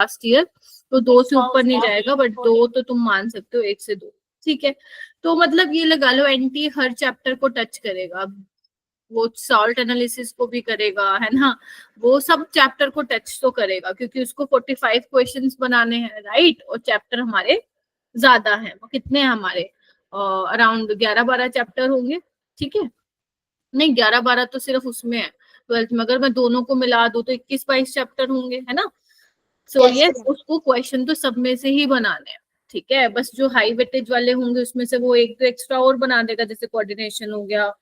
Last year, तो 2 से ऊपर नहीं जाएगा, बट 2 तो तुम मान सकते हो, 1 से 2, ठीक है। तो मतलब ये लगा लो एनटी हर चैप्टर को टच करेगा, वो सॉल्ट एनालिसिस को भी करेगा, है ना, वो सब चैप्टर को टच तो करेगा, क्योंकि उसको 45 क्वेश्चंस बनाने हैं, राइट। और चैप्टर हमारे ज्यादा हैं, वो कितने हैं हमारे, अराउंड 11-12 चैप्टर होंगे, ठीक है। नहीं, 11-12 तो सिर्फ उसमें है 12th में, अगर मैं दोनों को मिला दूं तो 21-22 चैप्टर होंगे, है ना। सो ये उसको क्वेश्चन तो सब में से ही बनाने हैं, ठीक है। बस जो हाई वेटेज वाले होंगे उसमें से वो एक तो एक्स्ट्रा और बना देगा, जैसे कोऑर्डिनेशन हो गया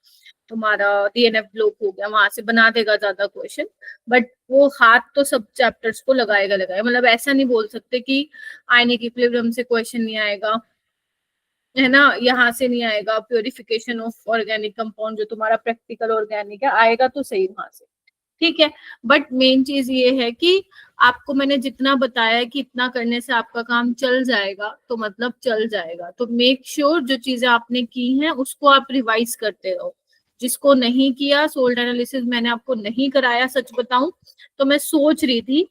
तुम्हारा, डीएनएफ ब्लॉक हो गया, वहां से बना देगा ज्यादा क्वेश्चन। बट वो हाथ तो सब चैप्टर्स को लगाएगा, मतलब ऐसा नहीं बोल सकते कि आयनिक इक्विलिब्रियम से क्वेश्चन नहीं आएगा, है ना, यहाँ से नहीं आएगा, प्योरिफिकेशन ऑफ ऑर्गेनिक कंपाउंड जो तुम्हारा प्रैक्टिकल ऑर्गेनिक है आएगा तो सही वहां से, ठीक है। बट मेन चीज ये है कि आपको मैंने जितना बताया है कि इतना करने से आपका काम चल जाएगा, तो मतलब चल जाएगा। तो मेक श्योर जो चीजें आपने की हैं उसको आप रिवाइज करते रहो। जिसको नहीं किया, सोल्ट एनालिसिस मैंने आपको नहीं कराया, सच बताऊं तो मैं सोच रही थी,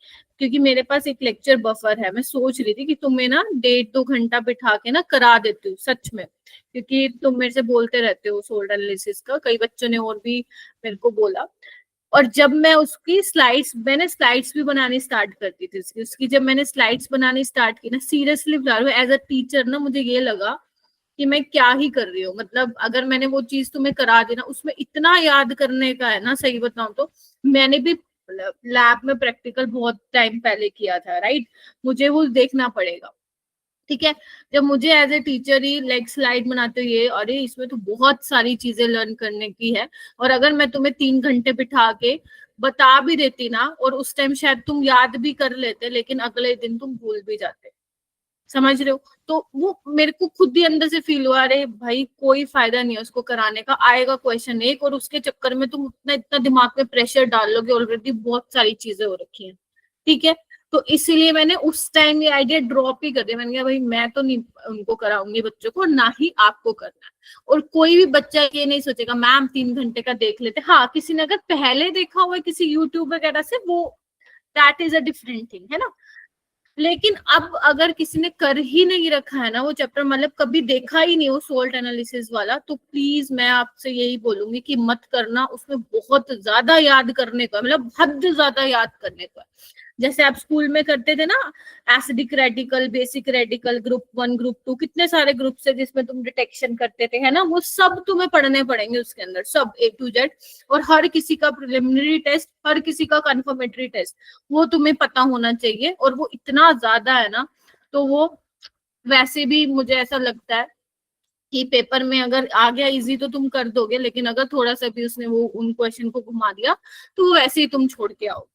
क्योंकि मेरे पास एक लेक्चर बफर है, मैं सोच रही थी कि तुम्हें ना 1.5-2 घंटा बिठा के ना करा देती हूँ सच में, क्योंकि तुम मेरे से बोलते रहते हो सोल्ट एनालिसिस का, कई बच्चों ने और भी मेरे को बोला। और जब मैं उसकी स्लाइड्स, मैंने स्लाइड्स भी बनानी स्टार्ट करती थी उसकी जब मैंने स्लाइड्स बनानी स्टार्ट की ना, सीरियसली बता रही हूँ, एज अ टीचर ना मुझे ये लगा कि मैं क्या ही कर रही हूँ। मतलब अगर मैंने वो चीज तुम्हें करा दी ना, उसमें इतना याद करने का है ना, सही बताऊं तो मैंने भी लैब में प्रैक्टिकल बहुत टाइम पहले किया था, राइट। मुझे वो देखना पड़ेगा, ठीक है। जब मुझे एज ए टीचर ही लाइक स्लाइड बनाते हुए, अरे इसमें तो बहुत सारी चीजें लर्न करने की है, और अगर मैं तुम्हें 3 घंटे बिठा के बता भी देती ना, और उस टाइम शायद तुम याद भी कर लेते, लेकिन अगले दिन तुम भूल भी जाते, समझ रहे हो। तो वो मेरे को खुद ही अंदर से फील हुआ, अरे भाई कोई फायदा नहीं है उसको कराने का, आएगा क्वेश्चन एक, और उसके चक्कर में तुम उतना इतना दिमाग में प्रेशर डाल लोगे, ऑलरेडी बहुत सारी चीजें हो रखी हैं, ठीक है। तो इसीलिए मैंने उस टाइम ये आइडिया ड्रॉप ही कर दिया, मैंने कहा भाई मैं तो नहीं उनको कराऊंगी बच्चों को, ना ही आपको करना है। और कोई भी बच्चा ये नहीं सोचेगा मैम 3 घंटे का देख लेते, हाँ किसी ने अगर पहले देखा हुआ है किसी यूट्यूब वगैरह से, वो that is a different thing, है ना। लेकिन अब अगर किसी ने कर ही नहीं रखा है ना वो चैप्टर, मतलब कभी देखा ही नहीं हो सोल्ट एनालिसिस वाला, तो प्लीज मैं आपसे यही बोलूंगी कि मत करना, उसमें बहुत ज्यादा याद करने का, मतलब हद ज्यादा याद करने का। जैसे आप स्कूल में करते थे ना, acidic radical, basic radical, group 1 group 2, कितने सारे ग्रुप है जिसमें तुम डिटेक्शन करते थे, है ना, वो सब तुम्हें पढ़ने पड़ेंगे उसके अंदर, सब A to Z। और हर किसी का प्रिलिमिनरी टेस्ट, हर किसी का कंफर्मेटरी टेस्ट, वो तुम्हें पता होना चाहिए। और वो इतना ज्यादा है ना, तो वो वैसे भी मुझे ऐसा लगता है कि पेपर में अगर आ गया इजी तो तुम कर दोगे, लेकिन अगर थोड़ा सा भी उसने वो उन क्वेश्चन को घुमा दिया तो वो वैसे ही तुम छोड़ के आओ,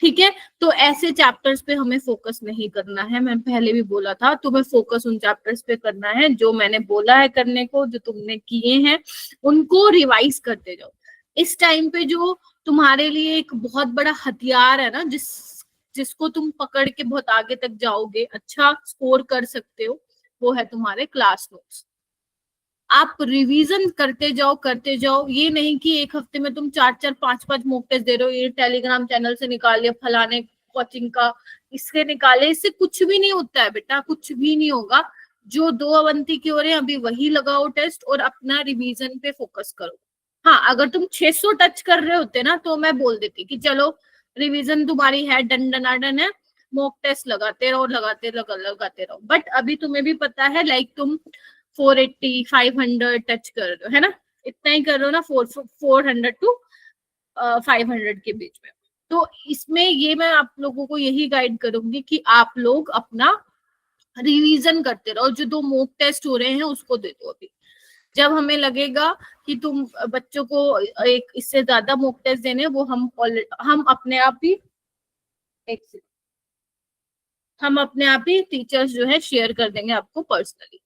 ठीक है। तो ऐसे चैप्टर्स पे हमें फोकस नहीं करना है, मैं पहले भी बोला था, तुम्हें फोकस उन चैप्टर्स पे करना है जो मैंने बोला है करने को, जो तुमने किए हैं उनको रिवाइज करते जाओ। इस टाइम पे जो तुम्हारे लिए एक बहुत बड़ा हथियार है ना, जिसको तुम पकड़ के बहुत आगे तक जाओगे, अच्छा स्कोर कर सकते हो, वो है तुम्हारे क्लास नोट्स। आप रिवीजन करते जाओ, ये नहीं कि एक हफ्ते में तुम 4-4 5-5 मॉक टेस्ट दे रहे हो, ये टेलीग्राम चैनल से निकालिए, फलाने कोचिंग का इसके निकाले, इससे कुछ भी नहीं होता है बेटा, कुछ भी नहीं होगा। जो 2 अवंती की हो रहे हैं अभी वही लगाओ टेस्ट, और अपना रिवीजन पे फोकस करो। हाँ अगर तुम 600 टच कर रहे होते ना, तो मैं बोल देती कि चलो रिवीजन तुम्हारी है, डन डनाडन है, मॉक टेस्ट लगाते रहो। बट अभी तुम्हें भी पता है लाइक तुम 480 500 टच कर रहे हो, है ना, इतना ही कर रहे हो ना, 400 टू 500 के बीच में। तो इसमें ये मैं आप लोगों को यही गाइड करूंगी कि आप लोग अपना रिवीजन करते रहो, जो 2 मॉक टेस्ट हो रहे हैं उसको दे दो अभी। जब हमें लगेगा कि तुम बच्चों को एक इससे ज्यादा मॉक टेस्ट देने, वो हम अपने आप ही हम अपने आप ही टीचर्स जो है शेयर कर देंगे आपको पर्सनली।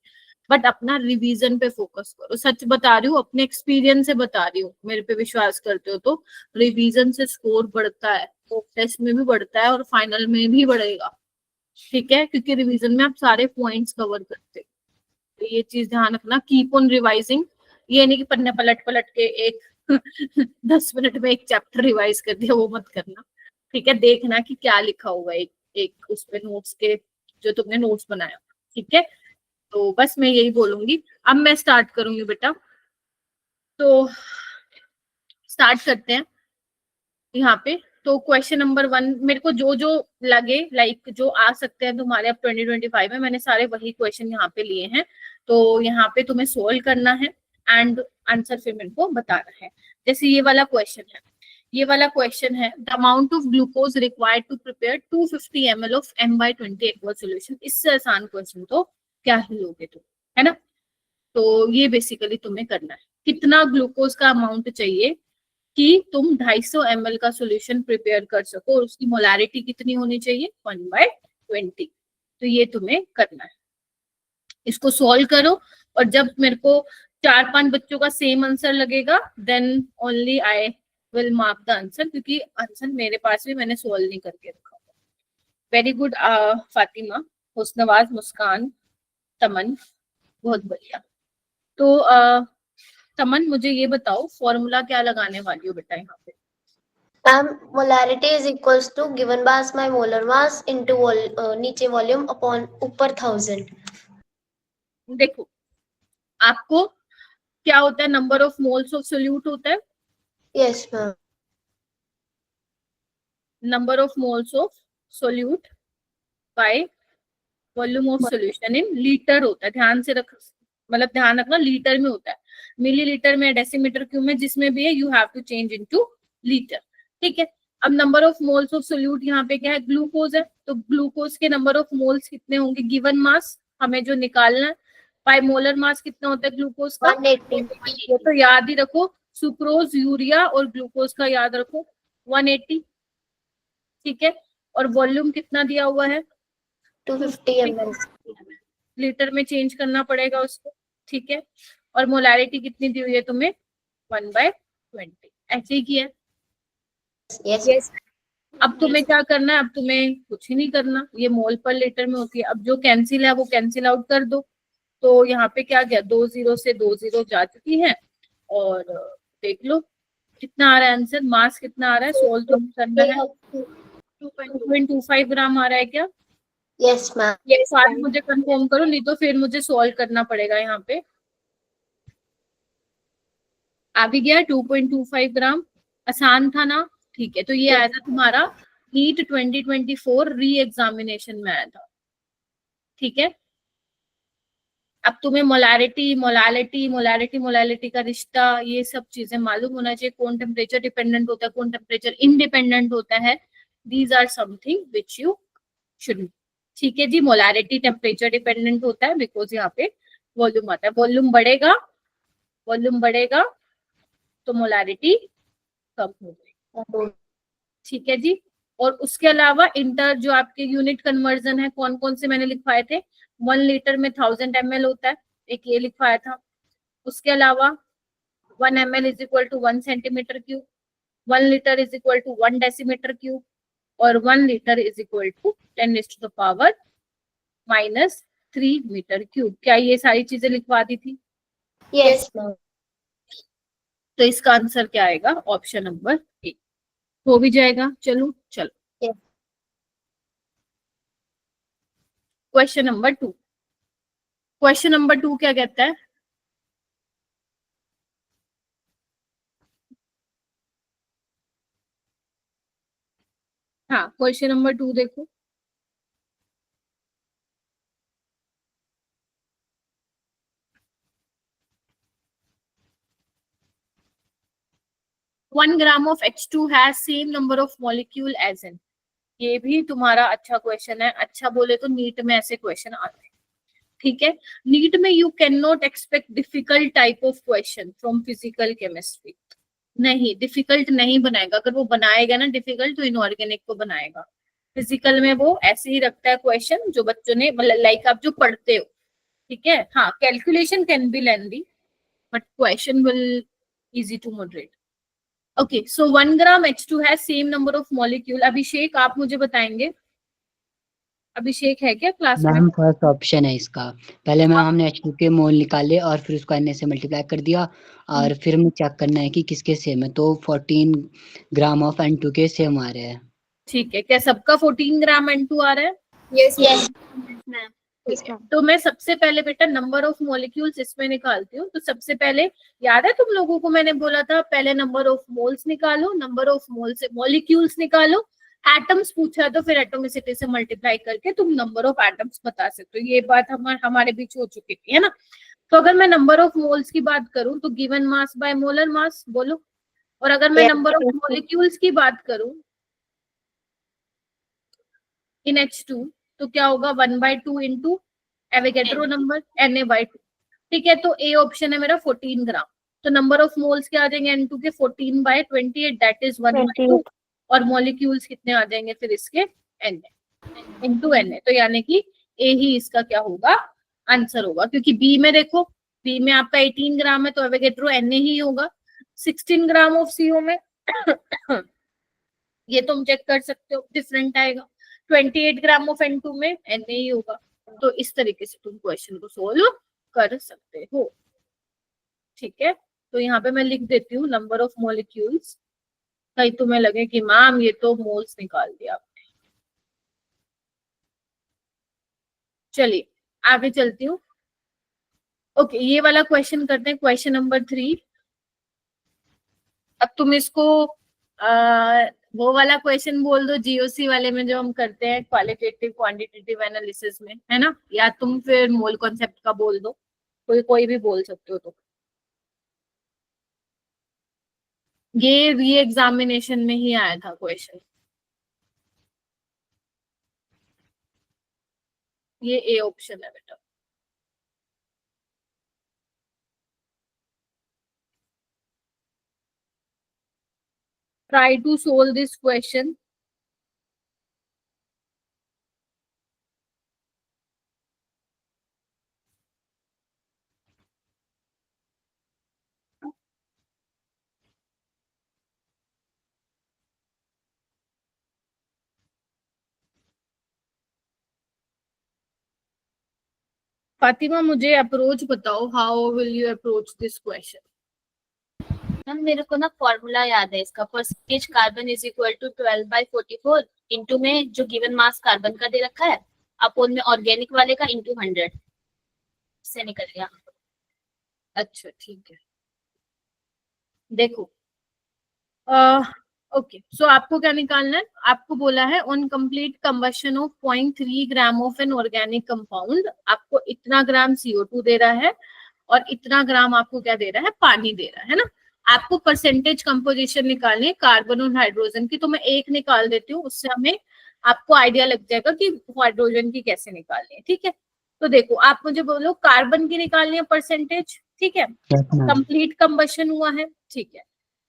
बट अपना रिवीजन पे फोकस करो, सच बता रही हूँ, अपने एक्सपीरियंस से बता रही हूँ, मेरे पे विश्वास करते हो तो रिवीजन से स्कोर बढ़ता है, तो टेस्ट में भी बढ़ता है और फाइनल में भी बढ़ेगा, ठीक है, क्योंकि रिवीजन में आप सारे पॉइंट्स कवर करते हो। तो ये चीज ध्यान रखना, कीप ऑन रिवाइजिंग। ये नहीं कि पन्ने पलट पलट के एक 10 मिनट में एक चैप्टर रिवाइज कर दिया, वो मत करना, ठीक है। देखना कि क्या लिखा हुआ है, एक उस पे नोट्स के, जो तुमने नोट्स बनाया, ठीक है। तो बस मैं यही बोलूंगी। अब मैं स्टार्ट करूंगी बेटा, तो स्टार्ट करते हैं यहाँ पे। तो क्वेश्चन नंबर 1 मेरे को जो जो लगे लाइक जो आ सकते हैं तुम्हारे अब 2025 में, मैंने सारे वही क्वेश्चन यहाँ पे लिए हैं। तो यहाँ पे तुम्हें सोल्व करना है एंड आंसर फिर मेरे को बताना है। जैसे ये वाला क्वेश्चन है, ये वाला क्वेश्चन है the amount of glucose required to prepare 250 ml of M/20 aqua solution. इससे आसान क्वेश्चन तो क्या ही लोगे तुम, है ना। तो ये बेसिकली तुम्हें करना है, कितना ग्लूकोज का अमाउंट चाहिए कि तुम 250 ml का सॉल्यूशन प्रिपेयर कर सको, और उसकी मोलारिटी कितनी होनी चाहिए 1/20। तो ये तुम्हें करना है, इसको सॉल्व करो। और जब मेरे को 4-5 बच्चों का सेम आंसर लगेगा then only I will mark the answer, क्योंकि आंसर मेरे पास भी मैंने सॉल्व नहीं करके रखा। वेरी गुड फातिमा, हुस्नवाज, मुस्कान, तमन, बहुत बढ़िया। तो तमन मुझे ये बताओ फॉर्मूला क्या लगाने वाली हो बेटा यहाँ पे। Ma'am molarity is equals to given mass by molar mass into नीचे वॉल्यूम अपॉन ऊपर 1000। देखो आपको क्या होता है, number of moles of solute होता है। Yes ma'am. Number of moles of solute by volume of solution in litre होता है। ध्यान से रख, मतलब ध्यान रखना लीटर में होता है, मिलीलीटर में, डेसीमीटर क्यूब में, जिसमें भी है you have to change into litre, ठीक है। अब number of moles of solute यहाँ पे क्या है, ग्लूकोज है, तो ग्लूकोज के नंबर ऑफ मोल्स कितने होंगे गिवन मास हमें जो निकालना है, बाय मोलर मास कितना होता है ग्लूकोज का 180। ये तो याद ही रखो, सुक्रोज, यूरिया और ग्लूकोज का याद रखो 180, ठीक है। और वॉल्यूम कितना दिया हुआ है 250 ml। लीटर में चेंज करना पड़ेगा उसको, ठीक है। और मोलारिटी कितनी दी हुई है तुम्हें 1/20, ऐसे ही किया। यस। अब तुम्हें क्या करना है, अब तुम्हें कुछ ही नहीं करना, ये मोल पर लीटर में होती है। अब जो कैंसिल है वो कैंसिल आउट कर दो। तो यहाँ पे क्या गया, 2 0 से 2 0 जा चुकी है। और देख लो कितना आ रहा है आंसर, मास कितना आ रहा है, सोल्व तो करना है। 2.25 ग्राम आ रहा है क्या। Yes ma'am. ये साथ मुझे कंफर्म करो, नहीं तो फिर मुझे सॉल्व करना पड़ेगा। यहाँ पे आ भी गया 2.25 ग्राम, आसान था ना, ठीक है। तो ये आया था तुम्हारा नीट 2024 री एग्जामिनेशन में आया था, ठीक है। अब तुम्हें मोलारिटी मोलालिटी मोलारिटी मोलालिटी का रिश्ता ये सब चीजें मालूम होना चाहिए, कौन टेम्परेचर डिपेंडेंट होता है, कौन टेम्परेचर इंडिपेंडेंट होता है। These are something which you should, ठीक है जी। मोलारिटी टेम्परेचर डिपेंडेंट होता है बिकॉज यहाँ पे वॉल्यूम आता है, वॉल्यूम बढ़ेगा, वॉल्यूम बढ़ेगा तो मोलारिटी कम हो जाएगी, ठीक है जी। और उसके अलावा इंटर जो आपके यूनिट कन्वर्जन है, कौन कौन से मैंने लिखवाए थे, 1 लीटर में 1000 ml होता है, एक ये लिखवाया था। उसके अलावा 1 ml is equal to 1 centimetre cube, 1 लीटर is equal to 1 decimetre cube, और 1 लीटर is equal to 10⁻³ metre cube. क्या ये सारी चीजें लिखवा दी थी। Yes ma'am. तो इसका आंसर क्या आएगा, ऑप्शन नंबर ए हो भी जाएगा। चलो चलो क्वेश्चन नंबर 2। क्वेश्चन नंबर 2 क्या कहता है, हाँ क्वेश्चन नंबर 2 देखो। One gram of H2 has same number of molecule as N. ये भी तुम्हारा अच्छा क्वेश्चन है, अच्छा बोले तो नीट में ऐसे क्वेश्चन आते हैं, ठीक है। नीट में you can not expect difficult type of question from physical chemistry, नहीं डिफिकल्ट नहीं बनाएगा। अगर वो बनाएगा ना डिफिकल्ट तो इनऑर्गेनिक को बनाएगा। फिजिकल में वो ऐसे ही रखता है क्वेश्चन जो बच्चों ने मतलब लाइक आप जो पढ़ते हो, ठीक है। हाँ calculation can be lengthy but question will easy to moderate. Okay so 1 gram H2 है same number of molecule. Abhishek आप मुझे बताएंगे, अभिषेक है क्या क्लास में। मैम फर्स्ट ऑप्शन है इसका, पहले मैम हमने H2 के मोल निकाले और फिर उसको Na से मल्टीप्लाई कर दिया और फिर हमें चेक करना है कि किसके सेम है, तो 14 ग्राम ऑफ N2 के सेम आ रहे हैं। ठीक है, क्या सबका 14 ग्राम N2 आ रहा है? यस ठीक यस है, तो मैं सबसे पहले बेटा नंबर ऑफ मॉलिक्यूल्स इसमें निकालती हूँ। तो सबसे पहले याद है तुम लोगों को मैंने बोला था पहले नंबर ऑफ मोल्स निकालो, नंबर ऑफ मोल से मॉलिक्यूल्स निकालो, एटम्स पूछा तो फिर एटोमिसिटी से मल्टीप्लाई करके तुम नंबर ऑफ एटम्स बता सकते हो। ये बात हमारे बीच हो चुकी थी, है ना। तो अगर मैं नंबर ऑफ मोल्स की बात करूं तो गिवन मास बाय मोलर मास बोलो, और अगर मैं नंबर ऑफ मॉलिक्यूल्स की बात करूं इन H2 तो क्या होगा 1/2 इंटू एवोगैड्रो नंबर Na/2। ठीक है, तो ए ऑप्शन है मेरा 14 ग्राम। तो नंबर ऑफ मोल्स क्या आ जाएंगे N2 के 14/28 दैट इज 1/2, और मॉलिक्यूल्स कितने आ जाएंगे फिर इसके Na इंटू Na। तो यानी कि ए ही इसका क्या होगा आंसर होगा, क्योंकि बी में देखो, बी में आपका 18 ग्राम है तो एवोगैड्रो Na ही होगा। 16 ग्राम ऑफ CO में ये तुम चेक कर सकते हो डिफरेंट आएगा। 28 ग्राम ऑफ N2 में Na ही होगा। तो इस तरीके से तुम क्वेश्चन को सोल्व कर सकते हो। ठीक है, तो यहाँ पे मैं लिख देती हूँ नंबर ऑफ मॉलिक्यूल्स, कहीं तुम्हें लगे कि मैम ये तो मोल्स निकाल दिया आपने। चलिए आगे चलती हूँ। ओके, ये वाला क्वेश्चन करते हैं, क्वेश्चन नंबर 3। अब तुम इसको वो वाला क्वेश्चन बोल दो जीओसी वाले में जो हम करते हैं क्वालिटेटिव क्वांटिटेटिव एनालिसिस में, है ना, या तुम फिर मोल कॉन्सेप्ट का बोल दो, कोई भी बोल सकते हो। तो ये री एग्जामिनेशन में ही आया था क्वेश्चन, ये ए ऑप्शन है बेटा। Try to solve this question. Fatima मुझे अप्रोच बताओ, how will you approach this question? Ma'am मेरे को ना फॉर्मूला याद है इसका, percentage carbon is equal to 12/44 into में जो गिवन मास कार्बन का दे रखा है अपोन में ऑर्गेनिक वाले का इंटू 100 से निकल गया। अच्छा ठीक है, देखो ओके, सो आपको क्या निकालना है, आपको बोला है on complete combustion of 0.3 gram of an organic compound, आपको इतना ग्राम CO2 दे रहा है और इतना ग्राम आपको क्या दे रहा है, पानी दे रहा है ना। आपको परसेंटेज कंपोजिशन निकालनी है कार्बन और हाइड्रोजन की। तो मैं एक निकाल देती हूँ, उससे हमें आपको आइडिया लग जाएगा कि हाइड्रोजन की कैसे निकालनी है। ठीक है, तो देखो आप मुझे बोलो कार्बन की निकालनी है परसेंटेज, ठीक है, कंप्लीट कंबशन हुआ है, ठीक है।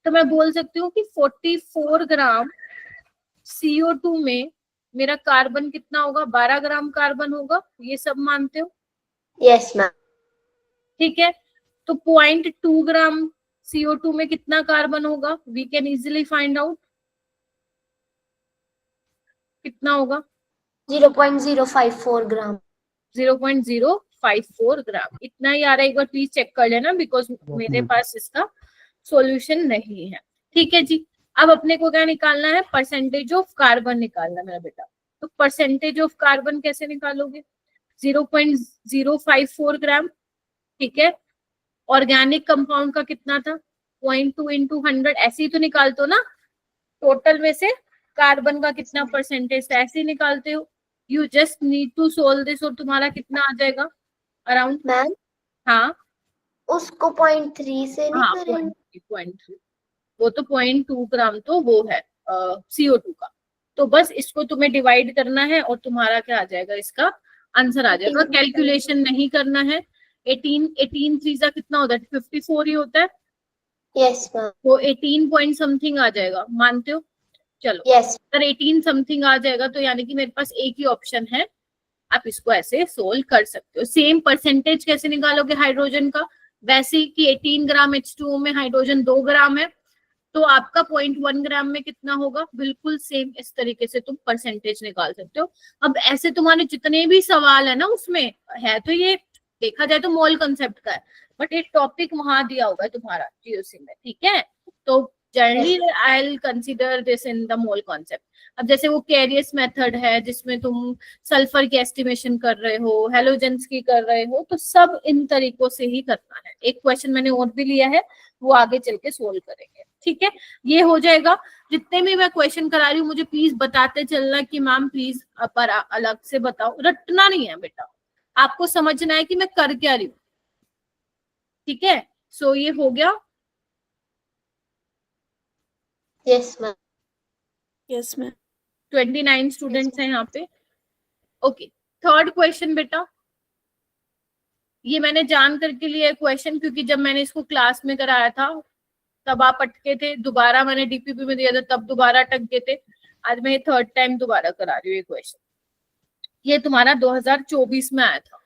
तो मैं बोल सकती हूँ कि 44 ग्राम CO2 में मेरा कार्बन कितना होगा, 12 ग्राम कार्बन होगा, ये सब मानते हो? Yes ma'am. ठीक है, तो 0.2 ग्राम CO2 में कितना कार्बन होगा, we can easily find out कितना होगा, 0.054 ग्राम। 0.054 ग्राम, इतना ही आ रहा है। एक बार प्लीज चेक कर लेना बिकॉज मेरे पास इसका सॉल्यूशन नहीं है। ठीक है जी, अब अपने को क्या निकालना है, परसेंटेज ऑफ कार्बन निकालना है मेरा बेटा। तो परसेंटेज ऑफ कार्बन कैसे निकालोगे, 0.054 ग्राम, ठीक है। ऑर्गेनिक कंपाउंड का कितना था, 0.2 इंटू 100, ऐसे ही तो निकालते हो ना, टोटल में से कार्बन का कितना परसेंटेज था, ऐसे ही निकालते हो। You just need to solve this, और तुम्हारा कितना आ जाएगा अराउंड, मैम हाँ उसको 0.3 से नहीं हाँ करेंगे? 0.3, वो तो 0.2 ग्राम तो वो है CO2 का। तो बस इसको तुम्हें डिवाइड करना है और तुम्हारा क्या आ जाएगा, इसका आंसर आ जाएगा। कैलकुलेशन नहीं करना है। 18 3 कितना होता है, 54 ही होता है। Yes ma'am. वो 18 पॉइंट समथिंग आ जाएगा, मानते हो? चलो यस। अगर 18 समथिंग आ जाएगा तो यानी कि मेरे पास एक ही ऑप्शन है, आप इसको ऐसे सोल्व कर सकते हो। सेम परसेंटेज कैसे निकालोगे हाइड्रोजन का, वैसे ही कि 18 ग्राम H2O में हाइड्रोजन 2 ग्राम है, तो आपका 0.1 ग्राम में कितना होगा, बिल्कुल सेम इस तरीके से तुम परसेंटेज निकाल सकते हो। अब ऐसे तुम्हारे जितने भी सवाल है ना उसमें है, तो ये देखा जाए तो मोल कंसेप्ट का है, बट एक टॉपिक वहां दिया होगा तुम्हारा जीओसी में, ठीक है। तो generally I will consider this in the mole concept. अब जैसे वो कैरियस मेथड है जिसमें तुम सल्फर की एस्टिमेशन कर रहे हो, हेलोजेंस की कर रहे हो, तो सब इन तरीकों से ही करना है। एक क्वेश्चन मैंने और भी लिया है, वो आगे चल के सोल्व करेंगे, ठीक है। ये हो जाएगा। जितने भी मैं क्वेश्चन करा रही हूँ मुझे प्लीज बताते चलना कि मैम प्लीज पर अलग से बताओ, रटना नहीं है बेटा, आपको समझना है कि मैं कर क्या रही हूँ, ठीक है। सो ये हो गया। Yes ma'am. Yes ma'am. 29 students हैं यहाँ पे। ओके, थर्ड क्वेश्चन बेटा, ये मैंने जान करके लिया क्वेश्चन क्योंकि जब मैंने इसको क्लास में कराया था तब आप अटके थे, दोबारा मैंने डीपीपी में दिया था तब दोबारा अटक गए थे। आज मैं ये थर्ड टाइम दोबारा करा रही हूँ ये क्वेश्चन। ये तुम्हारा 2024 में आया था।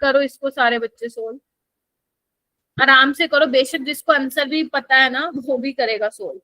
करो इसको सारे बच्चे सोल्व, आराम से करो, बेशक जिसको आंसर भी पता है ना वो भी करेगा सोल्व।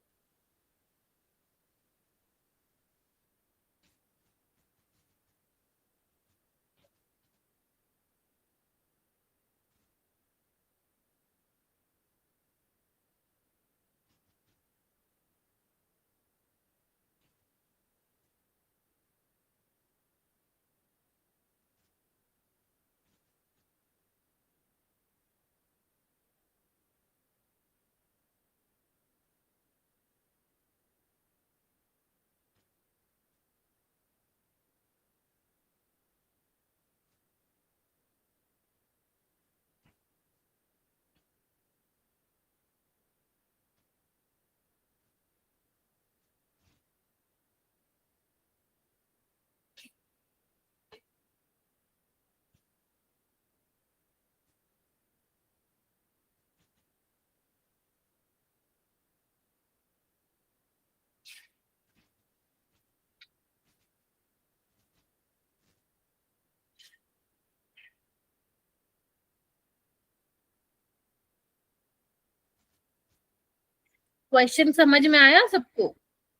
क्वेश्चन समझ में आया सबको?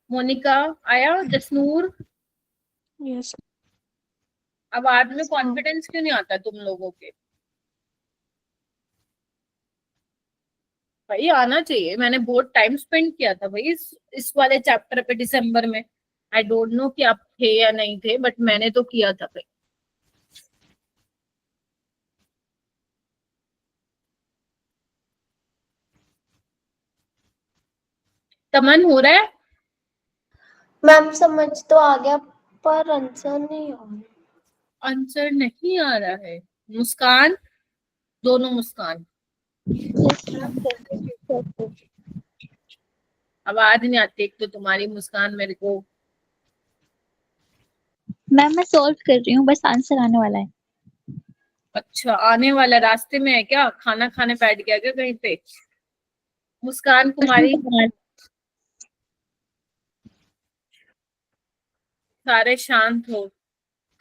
मोनिका आया? जसनूर? यस। आवाज में कॉन्फिडेंस क्यों नहीं आता तुम लोगों के? भाई आना चाहिए, मैंने बहुत टाइम स्पेंड किया था भाई इस वाले चैप्टर पे दिसंबर में। आई डोंट नो कि आप थे या नहीं थे, बट मैंने तो किया था भाई। तमन हो रहा है? मैम समझ तो आ गया पर आंसर नहीं आ रहा। आंसर नहीं आ रहा है। मुस्कान, दोनों मुस्कान, आवाज नहीं आती एक तो तुम्हारी मुस्कान मेरे को। मैम मैं सॉल्व कर रही हूँ, बस आंसर आने वाला है। अच्छा आने वाला, रास्ते में है क्या? खाना खाने बैठ गया क्या कहीं पे? मुस्कान कुमारी, सारे शांत हो।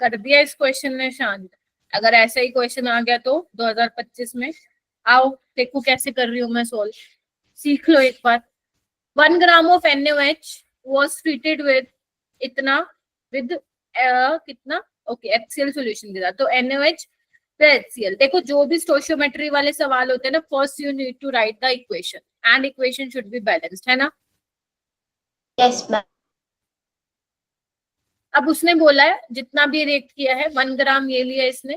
कर दिया इस क्वेश्चन ने शांत। अगर ऐसा ही क्वेश्चन आ गया तो 2025 में आओ देखो कैसे कर रही हूँ मैं सोल्व, सीख लो एक बार। 1 gram of NaOH was treated with इतना with कितना, ओके HCl सॉल्यूशन के साथ। तो NaOH पे HCl, देखो जो भी स्टोइचियोमेट्री वाले सवाल होते हैं ना, first you need to write the equation and equation should be balanced, है ना? Yes ma'am. अब उसने बोला है जितना भी रिएक्ट किया है 1 ग्राम ये लिया इसने,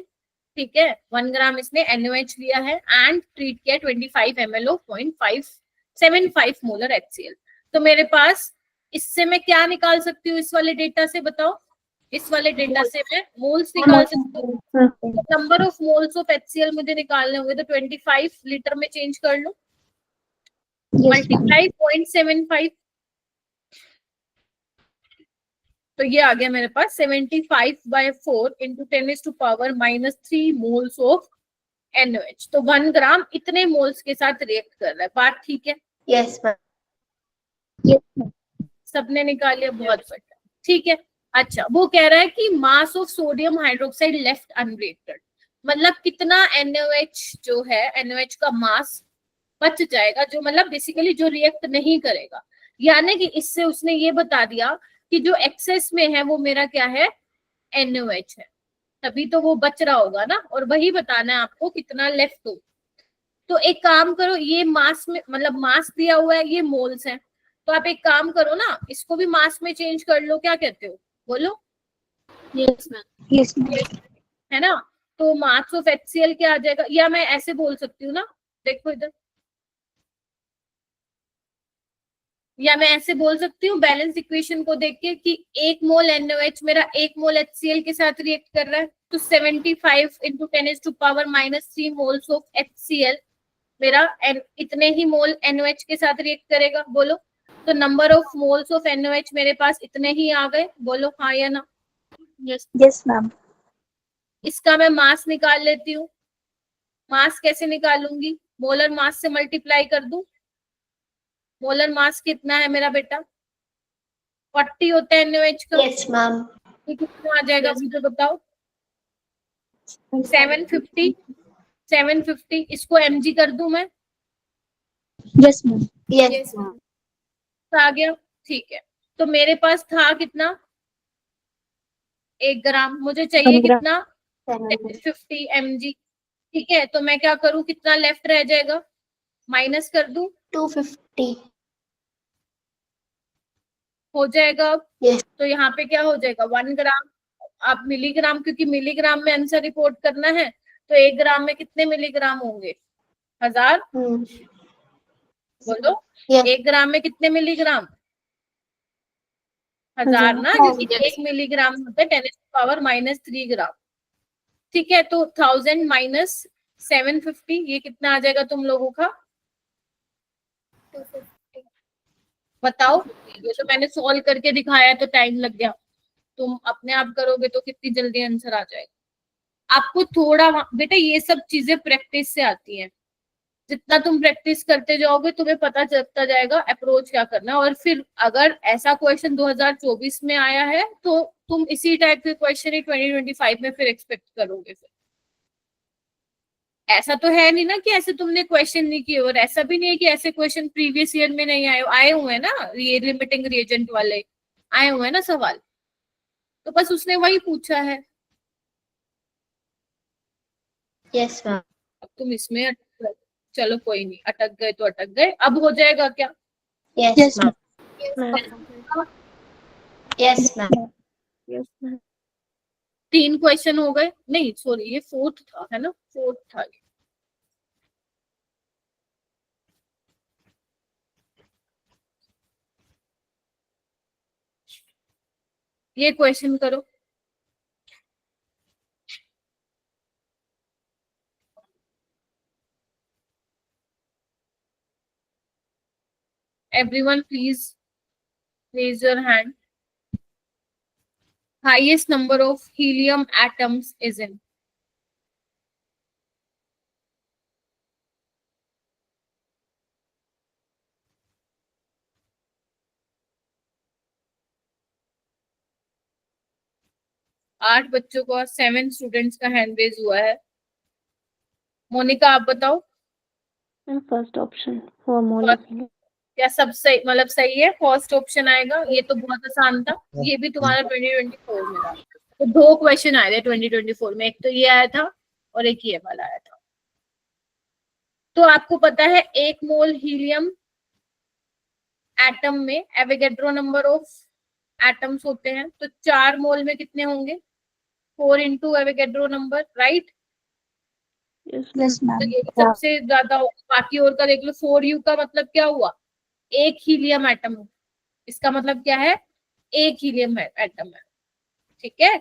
ठीक है, 1 ग्राम इसने NaOH लिया है एंड ट्रीट किया 25 ml ऑफ 0.575 मोलर HCl। तो मेरे पास इससे मैं क्या निकाल सकती हूँ इस वाले डेटा से, बताओ? इस वाले डेटा से मैं मोल्स निकाल सकती हूँ। Number of moles of HCl मुझे निकालने होंगे तो 25 लीटर में चेंज कर लो, मल्टीप्लाई 0.75, तो ये आ गया मेरे पास 75/4 इंटू 10⁻³ मोल्स ऑफ NaOH। तो 1 ग्राम इतने मोल्स के साथ रिएक्ट कर रहा है, बात ठीक है? Yes ma'am. सबने निकाल लिया, बहुत बढ़िया, ठीक है। अच्छा वो कह रहा है कि mass of sodium hydroxide left unreacted, मतलब कितना NaOH जो है, NaOH का मास बच जाएगा, जो मतलब बेसिकली जो रिएक्ट नहीं करेगा। यानी कि इससे उसने ये बता दिया कि जो एक्सेस में है वो मेरा क्या है, NaOH है, तभी तो वो बच रहा होगा ना, और वही बताना है आपको कितना लेफ्ट हो। तो एक काम करो, ये मास में मतलब मास दिया हुआ है, ये मोल्स है, तो आप एक काम करो ना, इसको भी मास में चेंज कर लो, क्या कहते हो, बोलो। Yes ma'am. Yes ma'am. है ना, तो मास ऑफ HCl क्या आ जाएगा, या मैं ऐसे बोल सकती हूँ ना, देखो इधर, या मैं ऐसे बोल सकती हूँ बैलेंस इक्वेशन को देख के कि 1 मोल NaOH मेरा 1 मोल HCl के साथ रिएक्ट कर रहा है, तो 75 into 10⁻³ मोल्स ऑफ HCl मेरा इतने ही मोल NaOH के साथ रिएक्ट करेगा, बोलो। तो number of moles of NaOH मेरे पास इतने ही आ गए, बोलो हाँ या ना। Yes yes ma'am. इसका मैं मास निकाल लेती हूँ। मास कैसे निकालूंगी, मोलर मास से मल्टीप्लाई कर दूं। मोलर मास कितना है मेरा बेटा, 40 होता है NaOH का। Yes, ma'am. ये कितना आ जाएगा मुझे बताओ, 750 इसको mg कर दूं मैं, यस मैम। Yes, ma'am. आ गया, ठीक है। तो मेरे पास था कितना, 1 ग्राम, मुझे चाहिए 1 ग्राम। कितना, 750. 50 mg, ठीक है। तो मैं क्या करूं, कितना लेफ्ट रह जाएगा, माइनस कर दूं, 250. हो जाएगा। Yes. तो यहाँ पे क्या हो जाएगा, 1 ग्राम। आप मिलीग्राम, क्योंकि मिलीग्राम में आंसर रिपोर्ट करना है, तो 1 ग्राम में कितने मिलीग्राम होंगे, 1000, Hmm. बोलो। Yes. 1 ग्राम में कितने मिलीग्राम, 1000 ना, क्योंकि 1 मिलीग्राम होता है 10⁻³ ग्राम, ठीक है। तो 1000 माइनस 750, ये कितना आ जाएगा तुम लोगों का, 250. बताओ। ये तो मैंने सॉल्व करके दिखाया तो टाइम लग गया, तुम अपने आप करोगे तो कितनी जल्दी आंसर आ जाएगा। आपको थोड़ा बेटा ये सब चीजें प्रैक्टिस से आती हैं, जितना तुम प्रैक्टिस करते जाओगे तुम्हें पता चलता जाएगा अप्रोच क्या करना है। और फिर अगर ऐसा क्वेश्चन 2024 में आया है तो तुम इसी टाइप के क्वेश्चन ही 2025 में फिर एक्सपेक्ट करोगे। फिर ऐसा तो है नहीं ना कि ऐसे तुमने क्वेश्चन नहीं किए, और ऐसा भी नहीं है कि ऐसे क्वेश्चन प्रीवियस ईयर में नहीं आए हुए हैं ना, ये लिमिटिंग रिएजेंट वाले आए हुए हैं ना सवाल, तो बस उसने वही पूछा है। Yes, ma'am. अब तुम इसमें अटक गए, चलो कोई नहीं, अटक गए तो अटक गए, अब हो जाएगा क्या, Yes, yes ma'am. Ma'am. Yes, ma'am. Yes ma'am. 3 question हो गए, नहीं सॉरी ये 4th था, है ना, 4th था ये। ये क्वेश्चन करो, everyone please raise your hand. Highest number of helium atoms is in, आठ बच्चों का, 7 स्टूडेंट्स का हैंड रेज हुआ है। मोनिका आप बताओ, मैम फर्स्ट ऑप्शन 4 मोल। क्या सब सही, मतलब सही है, फर्स्ट ऑप्शन आएगा, ये तो बहुत आसान था, ये भी तुम्हारा 2024 में था। तो 2 क्वेश्चन आए थे 2024 में, एक तो ये आया था और एक ये वाला आया था। तो आपको पता है 1 मोल हीलियम एटम में एवोगैड्रो नंबर ऑफ एटम्स होते हैं, तो 4 मोल में कितने होंगे, 4 into Avogadro number, right. Yes yes ma'am. तो मैम। ये सबसे ज्यादा बाकी और का देख लो, 4U का मतलब क्या हुआ, एक हीलियम एटम, इसका मतलब क्या है, एक हीलियम एटम है, ठीक है।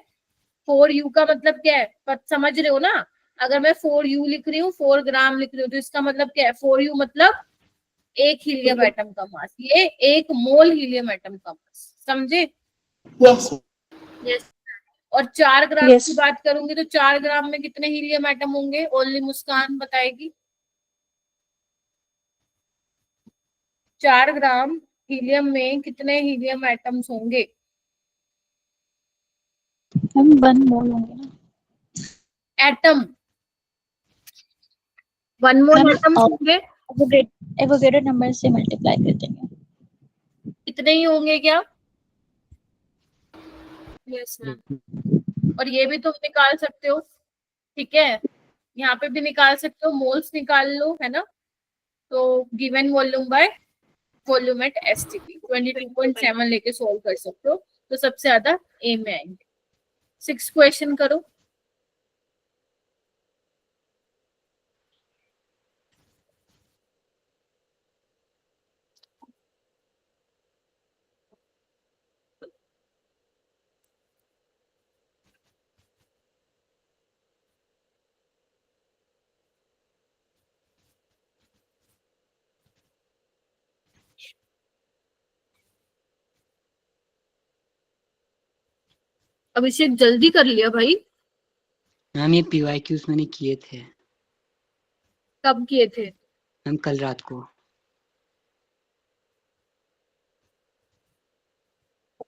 4U का मतलब क्या है, समझ रहे हो ना, अगर मैं 4U लिख रही हूँ, 4 ग्राम लिख रही हूँ, तो इसका मतलब क्या है, 4U मतलब एक हीलियम एटम का मास, ये 1 मोल हीलियम एटम का मास, समझे। Yes. यस और 4 ग्राम Yes. की बात करूंगी तो 4 ग्राम में कितने हीलियम एटम होंगे, ओनली मुस्कान बताएगी। 4 ग्राम हीलियम में कितने हीलियम एटम्स होंगे, हम 1 मोल होंगे ना। एटम 1 मोल हम एटम्स होंगे, एवोगैड्रो नंबर से मल्टीप्लाई कर देंगे। इतने ही होंगे क्या, यस मैम। और ये भी तुम निकाल सकते हो, ठीक है, यहाँ पे भी निकाल सकते हो, मोल्स निकाल लो, है ना। तो given volume by volume at STP 22.7 लेके सॉल्व कर सकते हो, तो सबसे ज्यादा ए में आएंगे। 6 क्वेश्चन करो। अभिषेक जल्दी कर लिया भाई। मैम ये PYQs मैंने किए थे कब किए थे? मैम, कल रात को।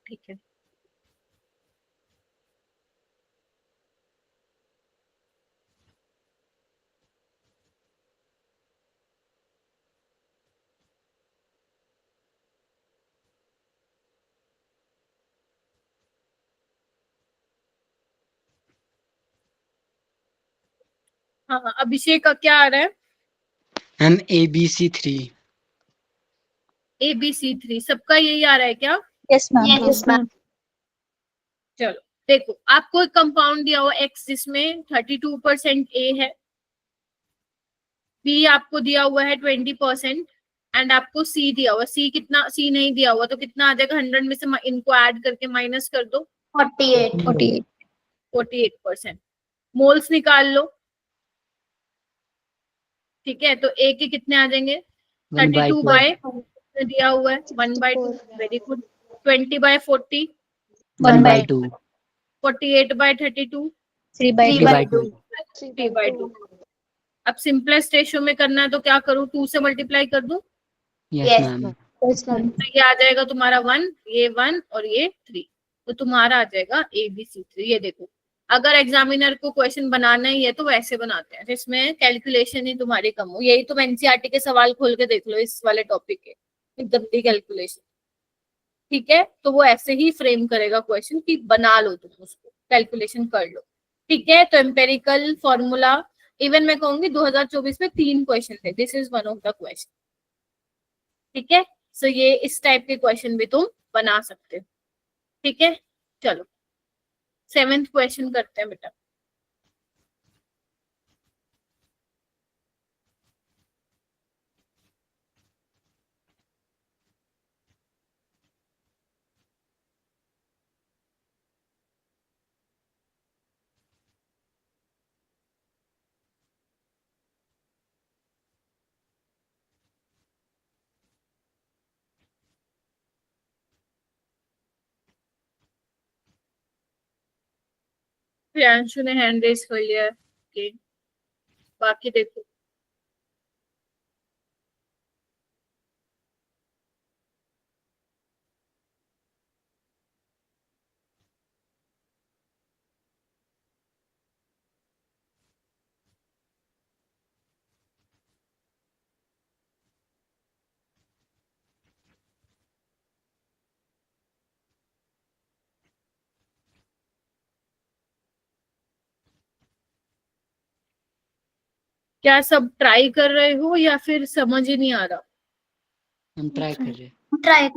ठीक है। हाँ हाँ, अभिषेक का क्या आ रहा है? Ma'am ABC3। ABC3 सबका यही आ रहा है क्या? Yes ma'am. Yes, ma'am. चलो देखो, आपको एक कंपाउंड दिया हुआ X जिसमें 32% A है, B आपको दिया हुआ है 20% एंड आपको C दिया हुआ। C कितना? C नहीं दिया हुआ तो कितना आ जाएगा? 100 में से इनको ऐड करके माइनस कर दो, 48. 48। 48%। मोल्स निकाल लो, ठीक है, तो A के कितने आ जाएंगे? 32 बाय दिया हुआ है 1/2, वेरी गुड। 20/40, 1/2। 48/32, 3/2। 3/2। अब सिंपलेस्ट रेशियो में करना है तो क्या करूं? 2 से मल्टीप्लाई कर दूं, yes Yes, ma'am. Yes ma'am. तो ये आ जाएगा तुम्हारा 1, ये 1 और ये 3, तो तुम्हारा आ जाएगा ABC3। ये देखो, अगर एग्जामिनर को क्वेश्चन बनाना ही है तो वैसे बनाते हैं जिसमें कैलकुलेशन ही तुम्हारी कम हो। यही तुम एनसीईआरटी के सवाल खोल के देख लो इस वाले टॉपिक के, गंदी कैलकुलेशन, ठीक है। तो वो ऐसे ही फ्रेम करेगा क्वेश्चन कि बना लो तुम उसको, कैलकुलेशन कर लो, ठीक है। तो एम्पेरिकल फॉर्मूला, इवन मैं कहूंगी 2024 में 3 क्वेश्चन थे, this is one of the question, ठीक है। सो ये इस टाइप के क्वेश्चन भी तुम बना सकते हो, ठीक है। चलो 7th क्वेश्चन करते हैं बेटा। प्रियांशु ने हैंड रेज कर लिया है, okay. बाकी देखो, क्या सब ट्राई कर रहे हो या फिर समझ ही नहीं आ रहा? हम ट्राई कर रहे हैं। Try.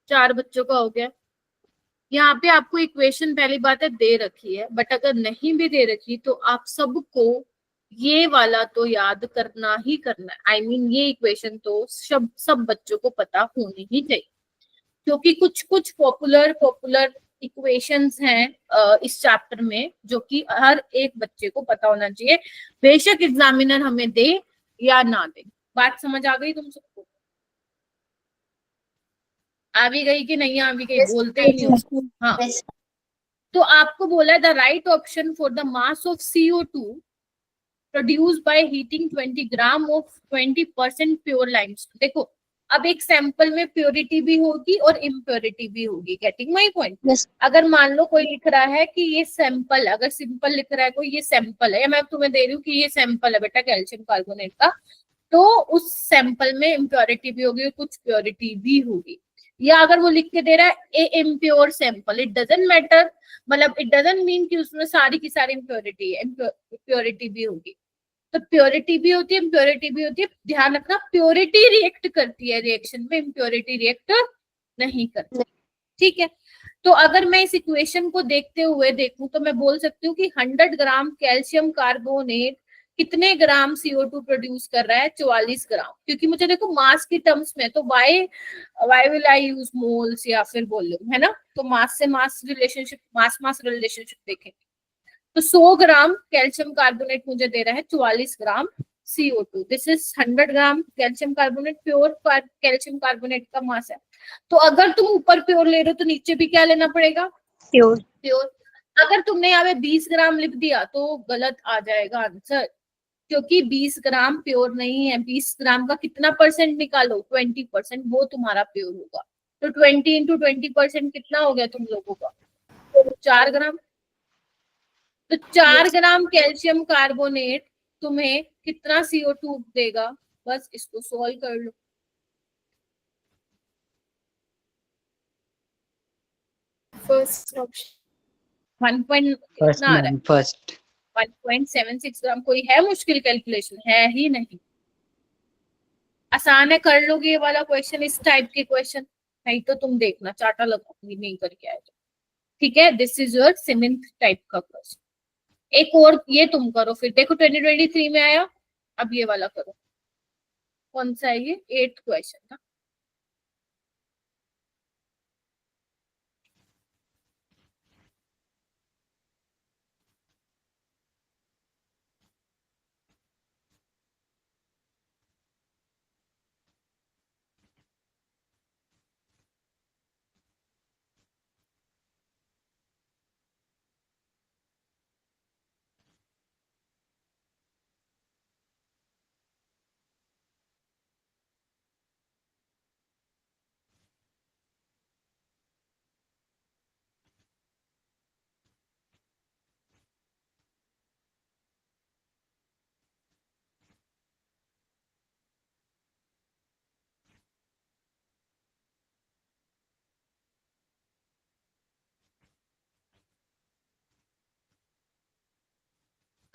4 बच्चों का हो गया। यहाँ पे आपको इक्वेशन पहली बात है दे रखी है, बट अगर नहीं भी दे रखी तो आप सबको ये वाला तो याद करना ही करना है। I mean, ये इक्वेशन तो सब बच्चों को पता होनी ही चाहिए, क्योंकि कुछ कुछ पॉपुलर इक्वेशंस हैं इस चैप्टर में जो कि हर एक बच्चे को पता होना चाहिए, बेशक एग्जामिनर हमें दे या ना दे, बात समझ आ गई तुम सबको? आ भी गई कि नहीं आ भी गई? बोलते ही नहीं हो। हाँ, Yes. तो आपको बोला है the right option for the mass of CO2 produced by heating 20 gram of 20% pure limestone. देखो, अब एक सैंपल में प्योरिटी भी होगी और इम्प्योरिटी भी होगी। Getting my point? Yes. अगर मान लो कोई लिख रहा है कि ये सैंपल, अगर सिंपल लिख रहा है कोई ये सैंपल है, या मैं तुम्हें दे रही हूँ कि ये सैंपल है बेटा कैल्शियम कार्बोनेट का, तो उस सैंपल में इम्प्योरिटी भी होगी और कुछ प्योरिटी भी होगी। या अगर वो लिख के दे रहा है a impure sample, it doesn't matter, मतलब इट डजंट मीन कि उसमें सारी की सारी इम्प्योरिटी है, प्योरिटी भी होगी। तो प्योरिटी भी होती है, इम्प्योरिटी भी होती है। ध्यान रखना, प्योरिटी रिएक्ट करती है रिएक्शन में, इम्प्योरिटी रिएक्ट नहीं करती। ठीक है, तो अगर मैं इस इक्वेशन को देखते हुए देखूं तो मैं बोल सकती हूँ कि 100 ग्राम कैल्शियम कार्बोनेट कितने ग्राम CO2 प्रोड्यूस कर रहा है? 44 ग्राम। क्योंकि मुझे देखो मास की टर्म्स में, तो why will I use moles या फिर वॉल्यूम, है ना? तो मास से मास रिलेशनशिप, मास रिलेशनशिप देखेंगे। तो 100 ग्राम कैल्शियम कार्बोनेट मुझे दे रहा है 44 ग्राम CO2। This is 100 gram calcium carbonate, pure calcium carbonate का मास है। तो अगर तुम ऊपर प्योर ले रहे हो तो नीचे भी क्या लेना पड़ेगा? प्योर। प्योर। अगर तुमने यहाँ पे 20 ग्राम लिख दिया तो गलत आ जाएगा आंसर, क्योंकि 20 ग्राम प्योर नहीं है। 20 ग्राम का कितना परसेंट निकालो? 20%, वो तुम्हारा प्योर होगा। तो 20 इंटू 20% कितना हो गया तुम लोगों का? 4 ग्राम। तो 4 ग्राम कैल्शियम कार्बोनेट तुम्हें कितना CO2 देगा? बस इसको सॉल्व कर लो। First option. 1 पॉइंट फर्स्ट कितना आ रहा है? Ma'am, first. 1.76 ग्राम। कोई है मुश्किल कैलकुलेशन? है ही नहीं, आसान है, कर लोगे ये वाला क्वेश्चन, इस टाइप के क्वेश्चन। नहीं तो तुम देखना चाटा लगाऊंगी नहीं करके आए तो। ठीक है, this is your 7th type का क्वेश्चन। एक और ये तुम करो, फिर देखो 2023 में आया। अब ये वाला करो। कौन सा है ये? 8th क्वेश्चन था।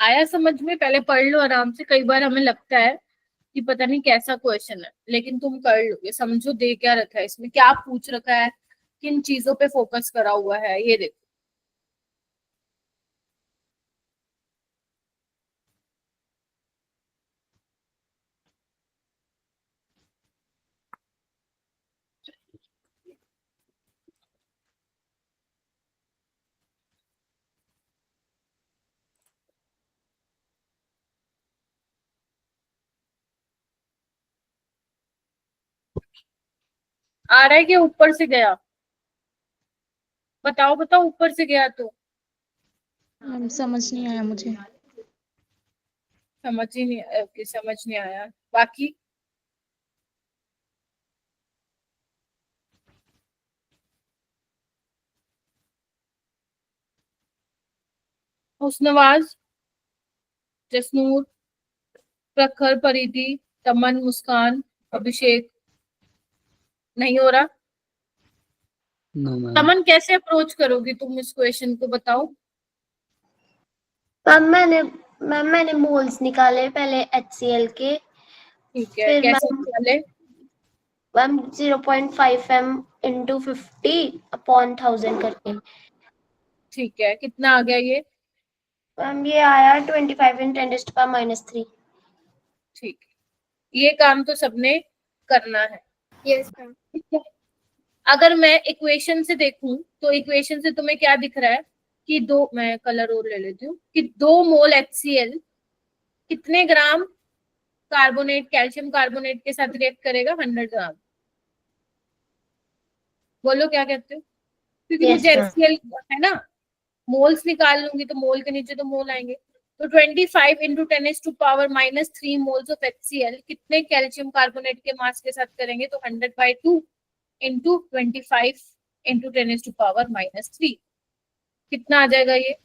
आया समझ में? पहले पढ़ लो आराम से। कई बार हमें लगता है कि पता नहीं कैसा क्वेश्चन है, लेकिन तुम कर लोगे। समझो दे क्या रखा है इसमें, क्या पूछ रखा है, किन चीजों पे फोकस करा हुआ है, ये देखो। आ रहा है कि ऊपर से गया? बताओ बताओ, ऊपर से गया तो? समझ नहीं आया मुझे। समझ ही नहीं, समझ नहीं आया। बाकी हुस्नवाज, जसनूर, प्रखर, परिधि, तमन, मुस्कान, अभिषेक। नहीं हो रहा? No ma'am. तमन कैसे अप्रोच करोगी तुम इस क्वेश्चन को, बताओ? मैंने मोल्स निकाले पहले HCl के, ठीक है, फिर कैसे निकाले? मैम 0.5 m इंटू 50 अपॉन 1000 करके। ठीक है, कितना आ गया ये? मैम ये आया 25 × 10⁻³ ठीक है, ये काम तो सबने करना है। Yes ma'am. ठीक है, अगर मैं इक्वेशन से देखूं तो इक्वेशन से तुम्हें क्या दिख रहा है कि मैं कलर और ले लेती हूँ, कि 2 मोल HCl कितने ग्राम कार्बोनेट कैल्शियम कार्बोनेट के साथ रिएक्ट करेगा 100 ग्राम? बोलो क्या कहते हो? क्योंकि Yes, मुझे ma'am. HCl है ना, मोल्स निकाल लूंगी तो मोल के नीचे तो मोल आएंगे। तो 25 इंटू 10⁻³ मोल्स ऑफ HCl कितने कैल्शियम कार्बोनेट के मास के साथ करेंगे? तो 100/2 इंटू 25 इंटू 10⁻³ कितना आ जाएगा ये?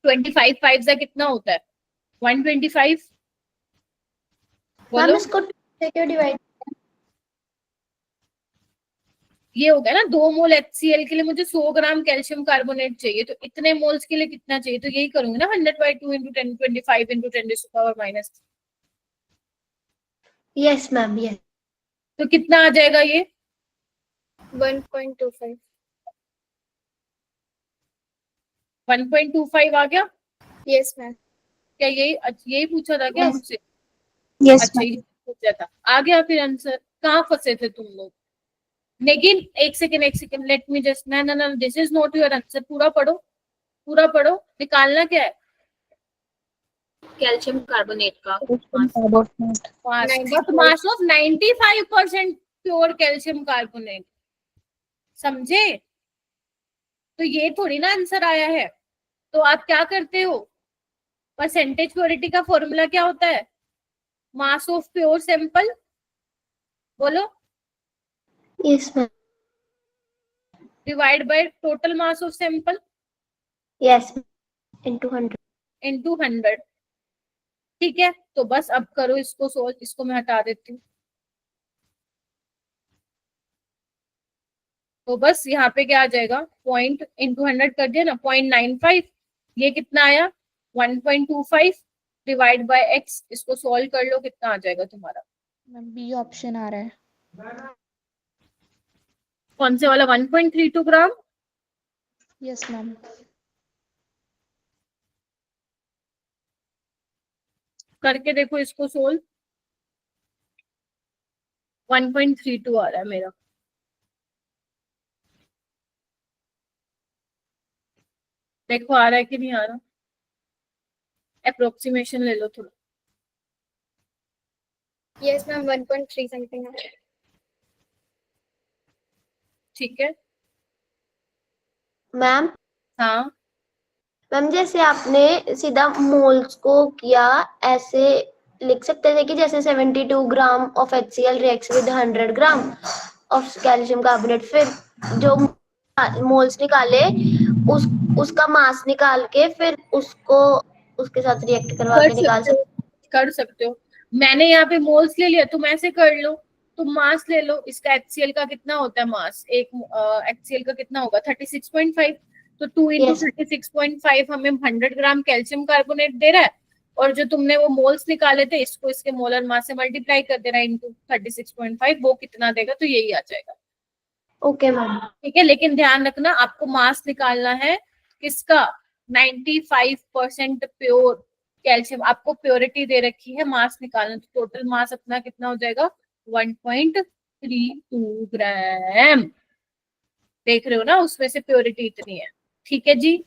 25 5 से कितना होता है? 125। मैम बोलो इसको 2 से क्यों डिवाइड? ये हो गया ना, 2 मोल HCl के लिए मुझे 100 ग्राम कैल्शियम कार्बोनेट चाहिए, तो इतने मोल्स के लिए कितना चाहिए? तो यही करूंगी ना, 100/2 into 10⁻25 into 10⁻⁻। Yes, ma'am. Yes. तो कितना आ जाएगा ये? 1.25. 1.25 आ गया? Yes, ma'am. क्या यही पूछा था क्या Yes. मुझसे? Yes, अच्छा, ma'am. ये पूछा था, आ गया फिर आंसर। कहाँ फंसे थे तुम लोग? लेकिन एक सेकेंड, लेट मी जस्ट, ना ना ना, this is not your answer. पूरा पढ़ो, पूरा पढ़ो। निकालना क्या है? कैल्शियम कार्बोनेट का Calcium carbonate. Mass of 95% pure calcium carbonate. समझे? तो ये थोड़ी ना आंसर आया है। तो आप क्या करते हो? परसेंटेज प्योरिटी का फॉर्मूला क्या होता है? Mass of pure sample. बोलो। Yes, ma'am. Divide by total mass of sample Yes. Into 100. Into 100। ठीक है, तो बस अब करो इसको सोल्व। इसको मैं हटा देती हूँ। तो बस यहाँ पे क्या आ जाएगा? पॉइंट इंटू 100 कर दिया ना, 0.95। ये कितना आया? 1.25 डिवाइड बाय x। इसको सोल्व कर लो, कितना आ जाएगा तुम्हारा? मैम बी ऑप्शन आ रहा है. कौन से वाला? 1.32 ग्राम। Yes ma'am. करके देखो इसको सोल्व। 1.32 आ रहा है मेरा। देखो आ रहा है कि नहीं आ रहा? अप्रोक्सीमेशन ले लो थोड़ा। यस मैम 1.3 समथिंग है. ठीक है। मैम, हाँ, मैम जैसे आपने सीधा मोल्स को किया, ऐसे लिख सकते थे कि जैसे 72 gram of HCl reacts with 100 gram of calcium carbonate, फिर जो मोल्स निकाले उसका मास निकाल के फिर उसको उसके साथ रिएक्ट करवा कर के निकाल सकते हो, कर सकते हो। मैंने यहाँ पे मोल्स ले लिया, तुम ऐसे कर लो। तुम मास ले लो। इसका HCl का कितना होता है मास? एक HCl का कितना होगा? 36.5। तो 2 इंटू Yes. 36.5 हमें 100 ग्राम कैल्शियम कार्बोनेट दे रहा है। और जो तुमने वो मोल्स निकाले थे, इसको इसके मोलर मास से मल्टीप्लाई कर देना इंटू 36.5। वो कितना देगा? तो यही आ जाएगा। Okay ma'am. ठीक है, लेकिन ध्यान रखना, आपको मास निकालना है किसका? 95% प्योर कैल्शियम। आपको प्योरिटी दे रखी है, मास निकालना। तो टोटल मास अपना कितना हो जाएगा? 1.32 ग्राम। देख रहे हो ना, उसमें से प्योरिटी इतनी है। ठीक है जी।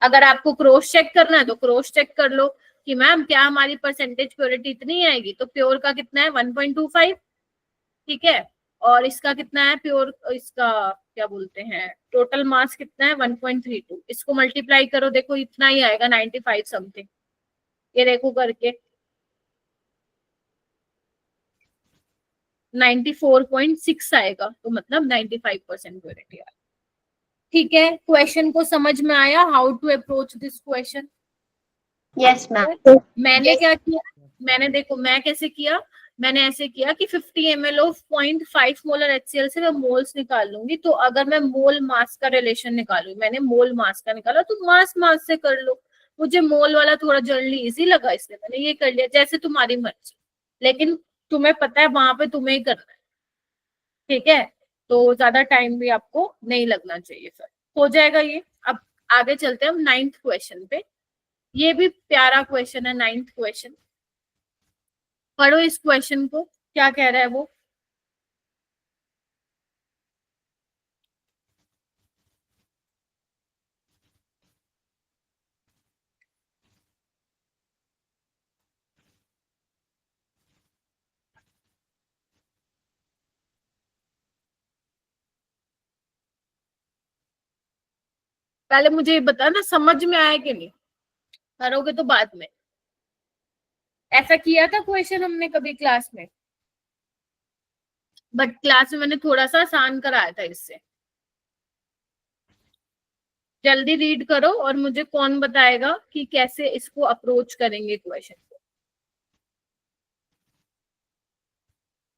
अगर आपको क्रॉस चेक करना है तो क्रॉस चेक कर लो कि मैम क्या हमारी परसेंटेज प्योरिटी इतनी आएगी। तो प्योर का कितना है? 1.25। ठीक है, और इसका कितना है प्योर? इसका क्या बोलते हैं, टोटल मास कितना है? 1.32। इसको मल्टीप्लाई करो, देखो इतना ही आएगा, 95 समथिंग। ये देखो करके 94.6 आएगा। तो मतलब 95% प्योरिटी आएगा। ठीक है, क्वेश्चन को समझ में आया? How to approach this question? Yes ma'am. मैंने क्या किया? मैंने देखो मैं कैसे किया। मैंने ऐसे किया कि 50 ml ऑफ 0.5 मोलर HCl से मैं मोल्स निकाल लूंगी। तो अगर मैं मोल मास का रिलेशन निकालू, मैंने मोल मास का निकाला, तो मास मास से कर लो। मुझे मोल वाला थोड़ा जनरली इजी लगा, इसलिए मैंने ये कर लिया। जैसे तुम्हारी मर्जी, लेकिन तुम्हें पता है वहां पे तुम्हें ही करना है। ठीक है, तो ज्यादा टाइम भी आपको नहीं लगना चाहिए। फिर हो जाएगा ये। अब आगे चलते हैं हम 9th क्वेश्चन पे। ये भी प्यारा क्वेश्चन है, 9th क्वेश्चन। पढ़ो इस क्वेश्चन को, क्या कह रहा है वो। पहले मुझे ये बता ना, समझ में आया कि नहीं? करोगे तो बाद में। ऐसा किया था क्वेश्चन हमने कभी क्लास में, बट क्लास में मैंने थोड़ा सा आसान कराया था इससे। जल्दी रीड करो और मुझे कौन बताएगा कि कैसे इसको अप्रोच करेंगे क्वेश्चन को।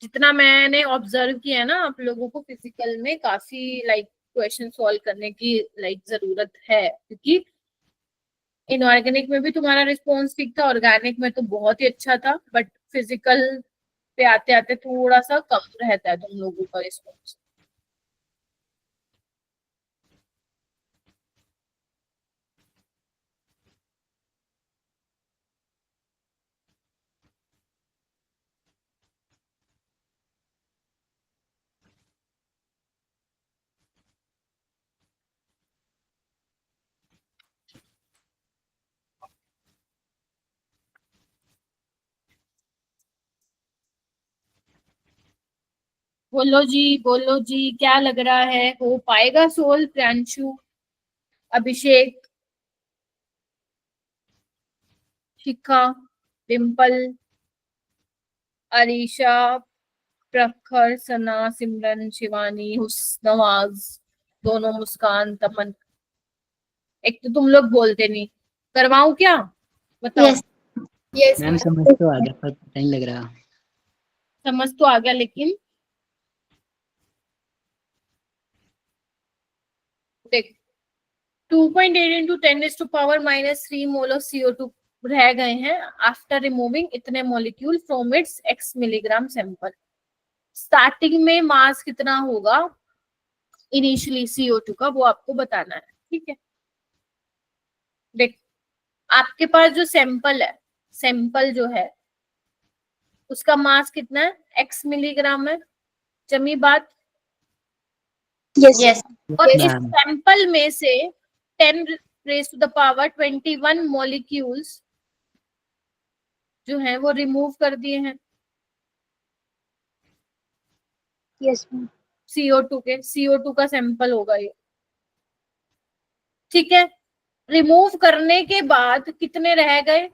जितना मैंने ऑब्जर्व किया है ना, आप लोगों को फिजिकल में काफी लाइक क्वेश्चन सॉल्व करने की लाइक जरूरत है, क्योंकि इनऑर्गेनिक में भी तुम्हारा रिस्पॉन्स ठीक था, ऑर्गेनिक में तो बहुत ही अच्छा था, बट फिजिकल पे आते आते थोड़ा सा कम रहता है तुम लोगों का रिस्पॉन्स। बोलो जी, क्या लग रहा है, हो पाएगा सोल? प्रियांशु, अभिषेक, शिखा, डिम्पल, अरीशा, प्रखर, सना, सिमरन, शिवानी, नवाज, दोनों, मुस्कान, तमन। एक तो तुम लोग बोलते नहीं, करवाऊं क्या? बताओ। यस यस मैम समझ तो आ गया पर पता नहीं लग रहा। समझ तो आ गया, लेकिन देख 2.8 into 10⁻³ मोल ऑफ CO2 रह गए हैं आफ्टर रिमूविंग इतने molecule from its x milligram sample. Starting में मास कितना होगा इनिशियली CO2 का, वो आपको बताना है, ठीक है? देख, आपके पास जो सैंपल है, सैंपल जो है उसका मास कितना है? x मिलीग्राम है। जमी बात? यस और इस मैम सैंपल में से 10⁻21 मॉलिक्यूल्स जो है वो रिमूव कर दिए हैं यस मैम। CO2 के। CO2 का सैंपल होगा ये, ठीक है? रिमूव करने के बाद कितने रह गए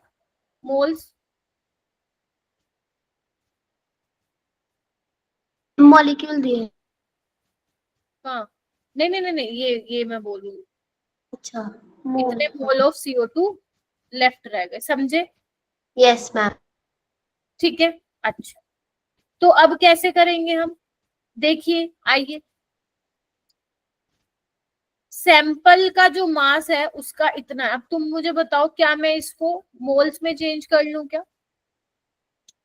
मोल्स? मॉलिक्यूल दिए। हाँ, नहीं नहीं नहीं नहीं, ये मैं बोलूँ, अच्छा कितने मोल ऑफ CO2 लेफ्ट रह गए, समझे? Yes ma'am. ठीक है, अच्छा। तो अब कैसे करेंगे हम? देखिए, आइए, सैंपल का जो मास है उसका इतना है। अब तुम मुझे बताओ, क्या मैं इसको मोल्स में चेंज कर लूं? क्या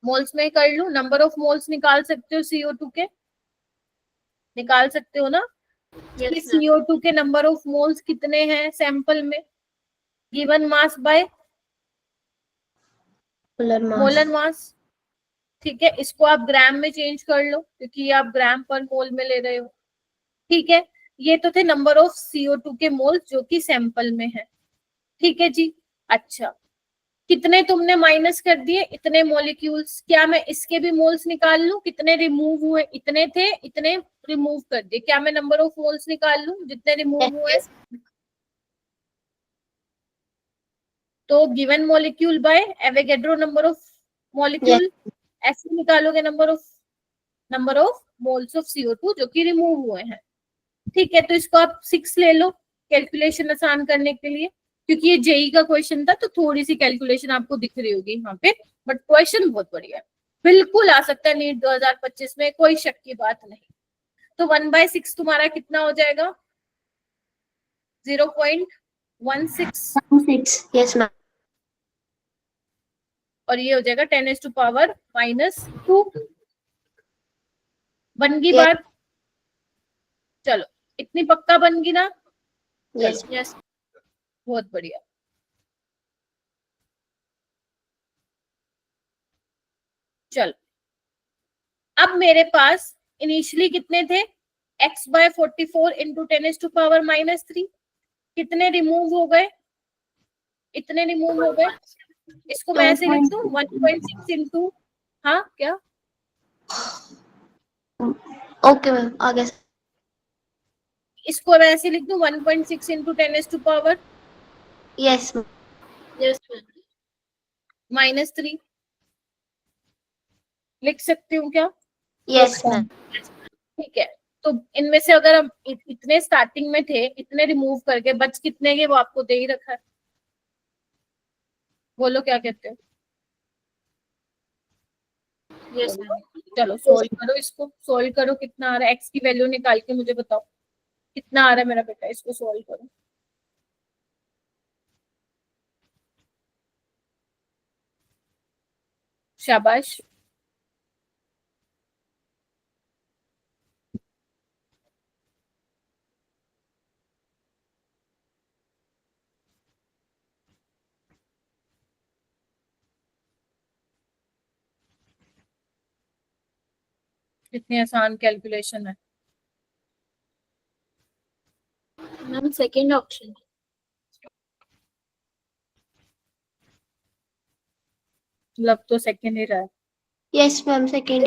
मोल्स में कर लूं? नंबर ऑफ मोल्स निकाल सकते हो CO2 के, निकाल सकते हो ना? कि CO2 के नंबर ऑफ मोल्स कितने हैं सैंपल में, गिवन मास बाय मोलर मास, ठीक है? इसको आप ग्राम में चेंज कर लो, क्योंकि आप ग्राम पर मोल में ले रहे हो, ठीक है? ये तो थे नंबर ऑफ CO2 के मोल्स जो कि सैंपल में है, ठीक है जी? अच्छा, कितने तुमने माइनस कर दिए? इतने मॉलिक्यूल्स। क्या मैं इसके भी मोल्स निकाल लूं? कितने रिमूव हुए? इतने थे, इतने रिमूव कर दिए। क्या मैं नंबर ऑफ मोल्स निकाल लूं जितने रिमूव हुए? तो given molecule by Avogadro number of molecule, ऐसे निकालोगे number of moles of CO2 जो कि रिमूव हुए हैं, ठीक है? तो इसको आप 6 ले लो कैलकुलेशन आसान करने के लिए, क्योंकि ये जेई का क्वेश्चन था तो थोड़ी सी कैलकुलेशन आपको दिख रही होगी यहाँ पे, बट क्वेश्चन बहुत बढ़िया है, बिल्कुल आ सकता है नीट 2025 में, कोई शक की बात नहीं। तो 1/6 तुम्हारा कितना हो जाएगा? 0.16, यस मैम। और ये हो जाएगा 10⁻⁻²। बन गई Yes. बात? चलो, इतनी पक्का बन गई ना? यस यस, बहुत बढ़िया। चलो, अब मेरे पास इनिशियली कितने थे? x/44 इंटू 10⁻⁻³ कितने रिमूव हो गए? इतने रिमूव हो गए। इसको मैं ऐसे लिख दूं 1.6 इंटू, हाँ क्या? ओके मैम, आगे इसको मैं ऐसे लिख दूं 1.6 इंटू 10⁻⁴ यस Yes, -3 लिख सकती हूँ क्या? Yes ma'am. ठीक है, तो इनमें से अगर हम इतने स्टार्टिंग में थे, इतने रिमूव करके बच कितने के वो आपको दे ही रखा है। बोलो क्या कहते हो? yes, ma'am. चलो सोल्व करो, इसको सोल्व करो, कितना आ रहा है, एक्स की वैल्यू निकाल के मुझे बताओ कितना आ रहा है मेरा बेटा, इसको सोल्व करो। शाबाश। कितनी आसान कैलकुलेशन है। Ma'am, second option. लग तो सेकेंड ही रहा है। Yes ma'am second.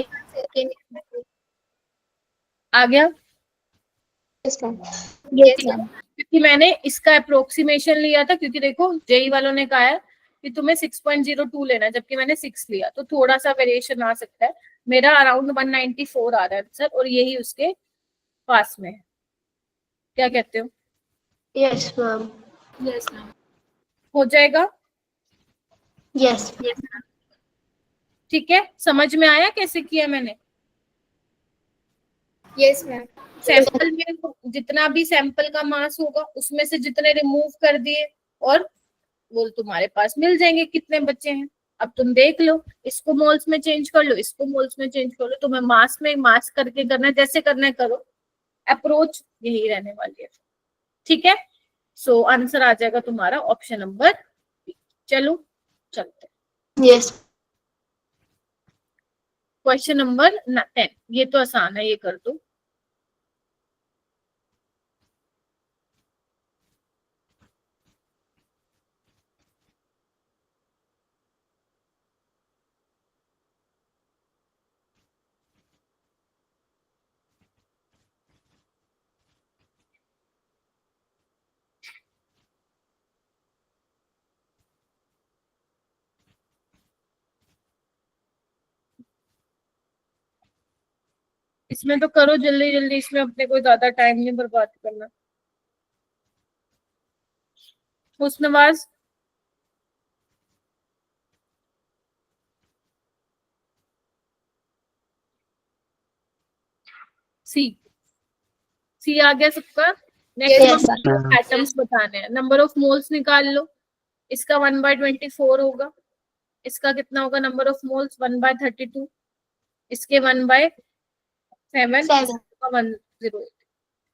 आ गया? Yes ma'am. Yes, ma'am. क्योंकि मैंने इसका अप्रोक्सीमेशन लिया था, क्योंकि देखो जेई वालों ने कहा है कि तुम्हें 6.02 लेना है, जबकि मैंने 6 लिया, तो थोड़ा सा वेरिएशन आ सकता है। मेरा अराउंड 194 आ रहा है आंसर, और यही उसके पास में है। क्या कहते हो? Yes ma'am. Yes, ma'am. हो जाएगा? यस। Yes, ma'am. ठीक है, समझ में आया कैसे किया मैंने? Yes, ma'am. सैंपल में जितना भी सैंपल का मास होगा उसमें से जितने रिमूव कर दिए, और वो तुम्हारे पास मिल जाएंगे कितने बचे हैं। अब तुम देख लो, इसको मोल्स में चेंज कर लो, इसको मोल्स में चेंज कर लो, तुम्हें मास में मास करके करना है, जैसे करना है करो, अप्रोच यही रहने वाली है। ठीक है, सो आंसर आ जाएगा तुम्हारा ऑप्शन नंबर बी। चलो चलते हैं यस। Question number 10। ये तो आसान है, ये कर दो। इसमें तो करो जल्दी जल्दी, इसमें अपने कोई ज्यादा टाइम नहीं बर्बाद करना। हुस्नवाज, सी सी आ गया सबका। Yes, नेक्स्ट एटम्स बताने हैं, नंबर ऑफ मोल्स निकाल लो। इसका 1/24 होगा, इसका कितना होगा नंबर ऑफ मोल्स? 1/32, इसके 1/7, Seven. 1/0।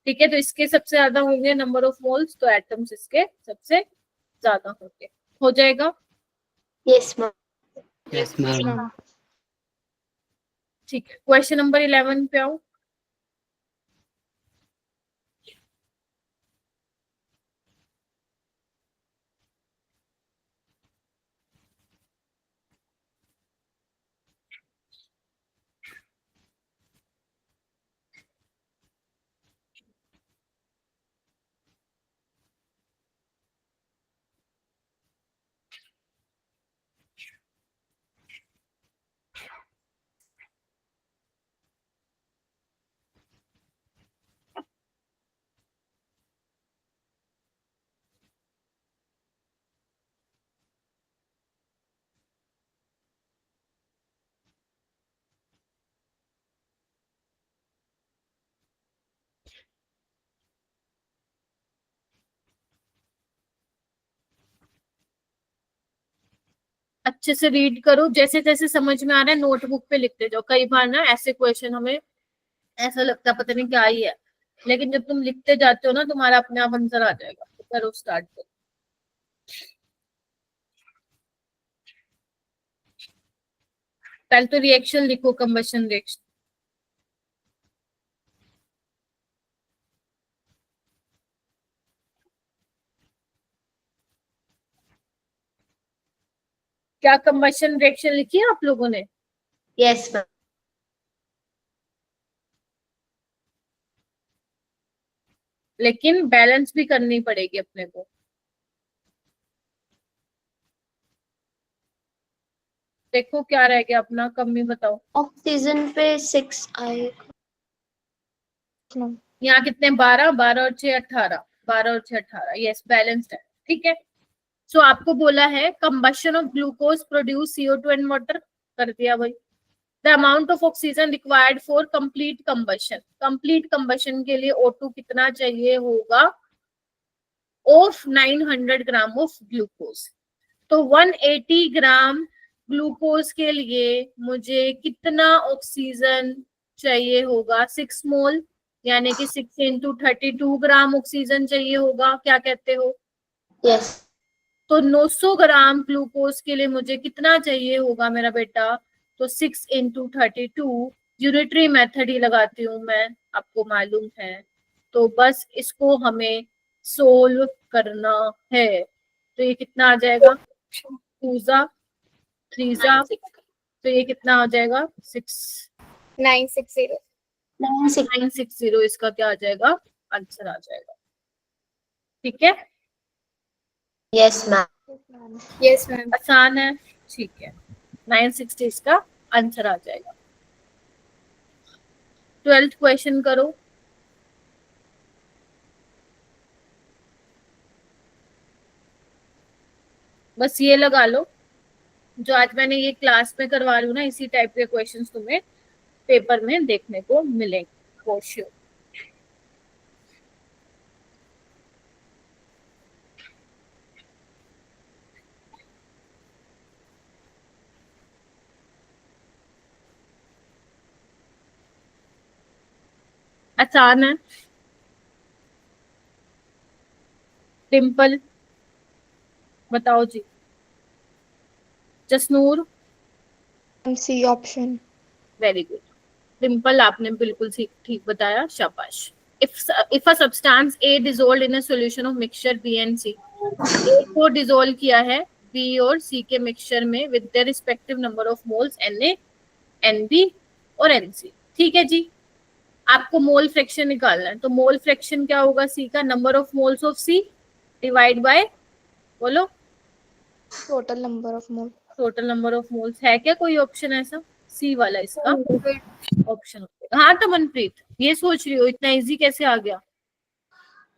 ठीक है, तो इसके सबसे ज्यादा होंगे नंबर ऑफ मोल्स, तो एटम्स इसके सबसे ज्यादा होंगे। हो जाएगा? Yes ma'am. Yes ma'am. ठीक है, क्वेश्चन नंबर 11 पे आओ। अच्छे से रीड करो, जैसे जैसे समझ में आ रहा है नोटबुक पे लिखते जाओ। कई बार ना ऐसे क्वेश्चन हमें ऐसा लगता है पता नहीं क्या ही है, लेकिन जब तुम लिखते जाते हो ना तुम्हारा अपने आप आंसर आ जाएगा। तो करो, स्टार्ट करो। पहले तो रिएक्शन लिखो, कंबशन रिएक्शन। क्या कंबशन रिएक्शन लिखी है आप लोगों ने? Yes ma'am. लेकिन बैलेंस भी करनी पड़ेगी अपने को। देखो क्या रह गया अपना, कमी बताओ। ऑक्सीजन पे 6 आएगा। यहाँ कितने, 12, 12 और 6 18, 12 और 6 18, यस बैलेंस्ड है, ठीक है। सो आपको बोला है combustion of glucose produce CO2 and water, कर दिया भाई। The amount of oxygen required for complete combustion, complete combustion के लिए O2 कितना चाहिए होगा, ऑफ 900 ग्राम ऑफ ग्लूकोज। तो 180 ग्राम ग्लूकोज के लिए मुझे कितना ऑक्सीजन चाहिए होगा, 6 मोल, यानी कि 6 इंटू 32 ग्राम ऑक्सीजन चाहिए होगा, क्या कहते हो। यस। तो 900 ग्राम ग्लूकोज के लिए मुझे कितना चाहिए होगा मेरा बेटा, तो 6 इंटू 32, यूनिटरी मेथड ही लगाती हूँ मैं, आपको मालूम है। तो बस इसको हमें सोल्व करना है। तो ये कितना आ जाएगा, 2 जा 3 जा, तो ये कितना आ जाएगा, 960 960, इसका क्या आ जाएगा, आंसर आ जाएगा, ठीक है। Yes ma'am. Yes ma'am. आसान है, ठीक है। 960 इसका आंसर आ जाएगा। 12th क्वेश्चन करो। बस ये लगा लो, जो आज मैंने ये क्लास में करवा रही हूँ ना, इसी टाइप के क्वेश्चंस तुम्हें पेपर में देखने को मिलेंगे फॉर श्योर। आसान है। डिम्पल बताओ ji. Jasnoor, C option. Very good. Dimple आपने बिल्कुल ठीक बताया, शाबाश। if a substance A dissolved in a solution of mixture B and C, A को डिसोल्व किया है B और C के मिक्सचर में with their respective number of moles Na, Nb और Nc, ठीक है जी। आपको मोल फ्रैक्शन निकालना है, तो मोल फ्रैक्शन क्या होगा C का, number of moles of C divide by, बोलो, total number of mole. Total number of moles. है क्या कोई ऑप्शन ऐसा, C वाला इसका ऑप्शन। हाँ तो मनप्रीत, ये सोच रही हो इतना इजी कैसे आ गया।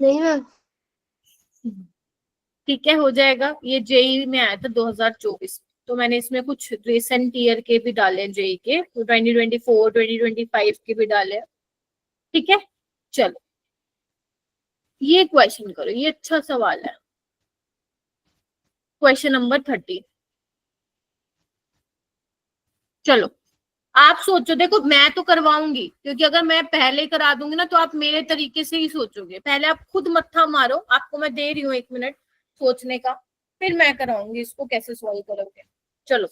नहीं मैम। ठीक है, हो जाएगा। ये जेई में आया था 2024, तो मैंने इसमें कुछ रिसेंट ईयर के भी डाले, जेई के, तो 2024 2025 के भी डाले, ठीक है। चलो ये क्वेश्चन करो, ये अच्छा सवाल है। Question number 30। चलो आप सोचो, देखो मैं तो करवाऊंगी, क्योंकि अगर मैं पहले करा दूंगी ना तो आप मेरे तरीके से ही सोचोगे। पहले आप खुद मत्था मारो, आपको मैं दे रही हूँ 1 मिनट सोचने का, फिर मैं कराऊंगी इसको कैसे सॉल्व करोगे। चलो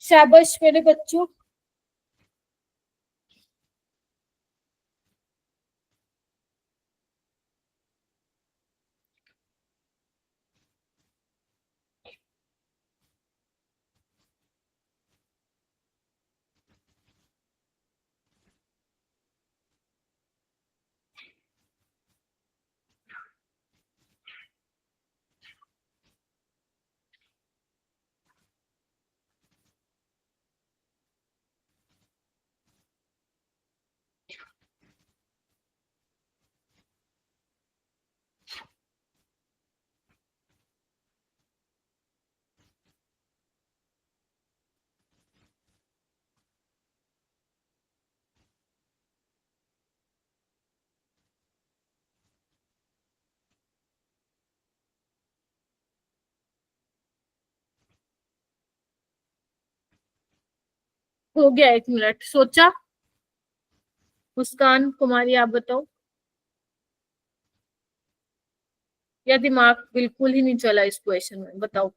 शाबाश मेरे बच्चों। हो गया 1 मिनट सोचा। मुस्कान कुमारी आप बताओ, या दिमाग बिल्कुल ही नहीं चला इस क्वेश्चन में, बताओ।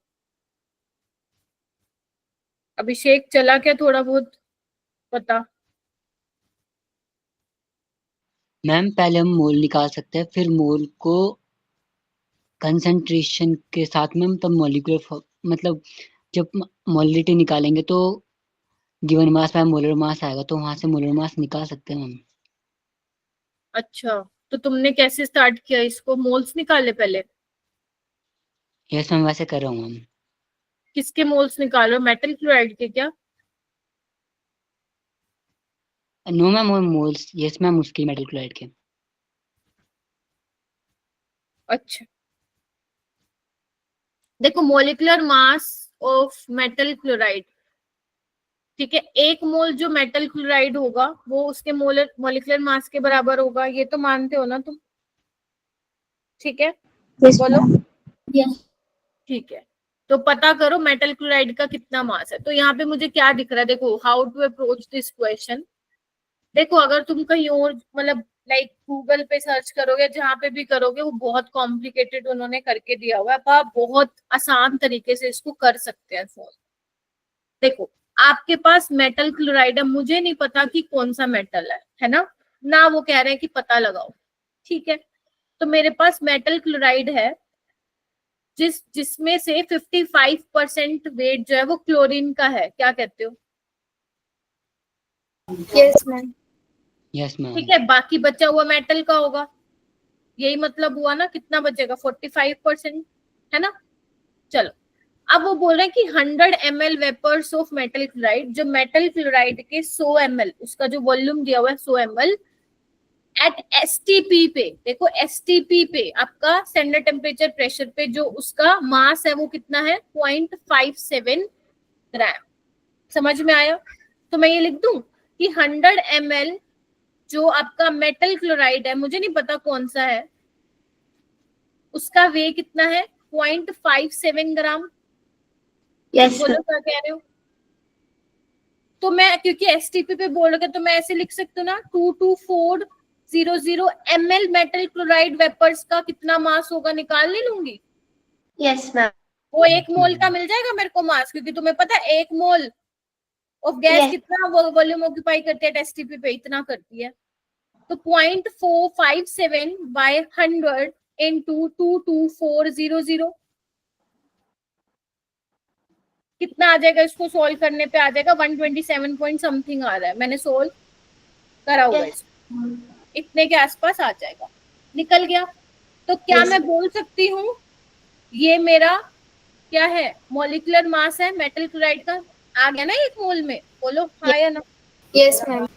अभिषेक चला क्या थोड़ा बहुत, पता। मैम पहले हम मोल निकाल सकते हैं, फिर मोल को कंसंट्रेशन के साथ में हम तब मॉलिक्यूलर मतलब जब मोलिटी निकालेंगे तो गिवन मास में मोलर मास आएगा तो वहां से मोलर मास निकाल सकते हैं हम। अच्छा, तो तुमने कैसे स्टार्ट किया इसको, मोल्स निकाले पहले? यस मैम, वैसे कर रहा हूँ मैम। किसके मोल्स निकाल रहे हो, मेटल क्लोराइड के क्या? नो मैम, वो मोल्स, यस मैम, उसकी मेटल क्लोराइड के। अच्छा, देखो molecular mass of metal chloride, ठीक है, एक मोल जो मेटल क्लोराइड होगा वो उसके मोलिकुलर मास के बराबर होगा, ये तो मानते हो ना तुम? ठीक है, Yes, बोलो। ma'am. ठीक है, तो पता करो मेटल क्लोराइड का कितना मास है। तो यहाँ पे मुझे क्या दिख रहा है, देखो how to approach this question. देखो अगर तुम कहीं और मतलब लाइक गूगल पे सर्च करोगे, जहां पे भी करोगे, वो बहुत कॉम्प्लिकेटेड उन्होंने करके दिया हुआ है, पर आप बहुत आसान तरीके से इसको कर सकते हैं सॉल्व। देखो आपके पास मेटल क्लोराइड है, मुझे नहीं पता कि कौन सा मेटल है ना, ना वो कह रहे हैं कि पता लगाओ, ठीक है। तो मेरे पास मेटल क्लोराइड है जिसमें से 55% वेट जो है वो क्लोरीन का है, क्या कहते हो? Yes, ma'am. Yes ma'am. ठीक है, बाकी बचा हुआ मेटल का होगा, यही मतलब हुआ ना, कितना बचेगा 45%, है ना। चलो, अब वो बोल रहे हैं कि 100 ml vapours of metal chloride, जो मेटल क्लोराइड के 100 ml, उसका जो वॉल्यूम दिया हुआ है 100 ml एट एसटीपी पे, देखो एसटीपी पे आपका स्टैंडर्ड टेम्परेचर प्रेशर पे जो उसका मास है वो कितना है, 0.57 ग्राम। समझ में आया? तो मैं ये लिख दूं कि 100 ml जो आपका मेटल क्लोराइड है, मुझे नहीं पता कौन सा है, उसका वे कितना है, 0.57 ग्राम। यस बोलो क्या कह रहे हो? तो मैं क्योंकि एसटीपी पे बोल रहे तो मैं ऐसे लिख सकती हूँ ना, 22400 ml मेटल क्लोराइड वेपर्स का कितना मास होगा, निकाल नहीं लूंगी? Yes ma'am. वो एक मोल का मिल जाएगा मेरे को मास, क्योंकि तुम्हें पता है एक मोल ऑफ गैस Yes. कितना वॉल्यूम ऑक्यूपाई करती है एसटीपी पे, इतना करती है। तो 0.457 बाय 100 इंटू 22400 कितना आ जाएगा? इसको सोल्व करने पे आ जाएगा 127 पॉइंट समथिंग आ रहा है, मैंने सोल्व करा हुआ है, Yes. इतने के आसपास आ जाएगा, निकल गया। तो क्या Yes. मैं बोल सकती हूँ ये मेरा क्या है, मॉलिक्यूलर मास है मेटल क्लोराइड का, आ गया ना एक मोल में, बोलो हाँ या ना। Yes, ma'am.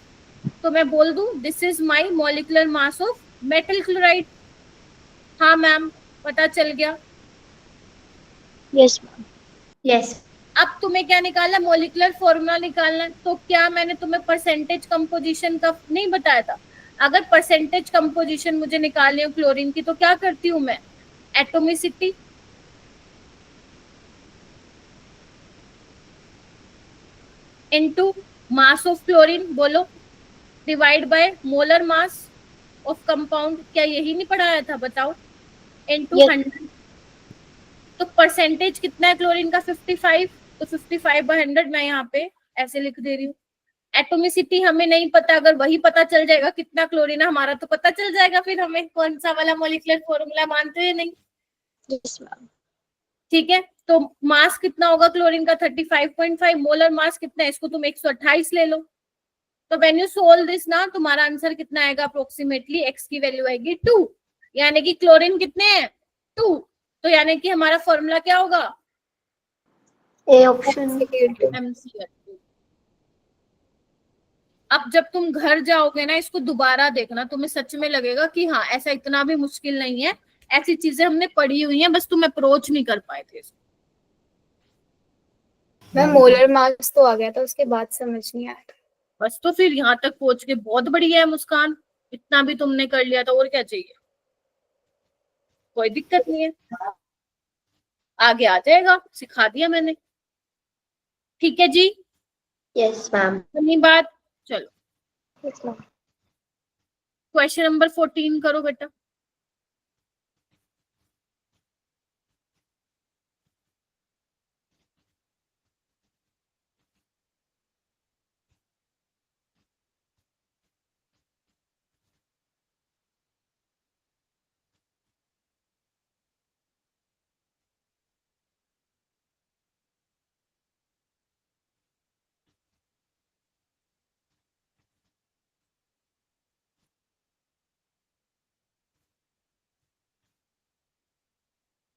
तो मैं बोल दूं this is my molecular mass of metal chloride. हाँ मैम, पता चल गया। Yes, ma'am. Yes. अब तुम्हें क्या निकालना, मॉलिक्यूलर फॉर्मूला निकालना है। तो क्या मैंने तुम्हें परसेंटेज कंपोजिशन का नहीं बताया था? अगर परसेंटेज कंपोजिशन मुझे निकालनी हो क्लोरीन की, तो क्या करती हूँ मैं, atomicity into mass of chlorine, बोलो, divide by molar mass of compound, क्या यही नहीं पढ़ाया था, बताओ, इनटू Yes. 100। तो परसेंटेज कितना है क्लोरीन का, 55, तो 55/100 मैं यहाँ पे ऐसे लिख दे रही हूँ। एटोमिसिटी हमें नहीं पता, अगर वही पता चल जाएगा कितना क्लोरीन है हमारा, तो पता चल जाएगा फिर हमें कौन सा वाला मॉलिक्यूलर फॉर्मूला, मानते हैं नहीं? Yes, ma'am. ठीक है, तो मास कितना होगा क्लोरीन का, 35.5, मोलर मास कितना है, इसको तुम 128 ले लो। तो व्हेन यू सोल्व दिस ना, तुम्हारा आंसर कितना आएगा, अप्रोक्सीमेटली एक्स की वैल्यू आएगी 2, यानी कि क्लोरीन कितने हैं, 2। तो यानी कि हमारा फॉर्मूला क्या होगा, A option. MCL। अब जब तुम घर जाओगे ना, इसको दोबारा देखना, तुम्हें सच में लगेगा कि हाँ ऐसा इतना भी मुश्किल नहीं है, ऐसी चीजें हमने पढ़ी हुई हैं, बस तुम अप्रोच नहीं कर पाए थे इसको। मैं मोलर मास तो आ गया था, उसके बाद समझ नहीं आया था। बस तो फिर यहाँ तक पहुंच के बहुत बढ़िया है मुस्कान, इतना भी तुमने कर लिया था, और क्या चाहिए, कोई दिक्कत नहीं है, आगे आ जाएगा, सिखा दिया मैंने। ठीक है जी, Yes, ma'am. अपनी बात। चलो Yes, ma'am. क्वेश्चन नंबर 14 करो बेटा।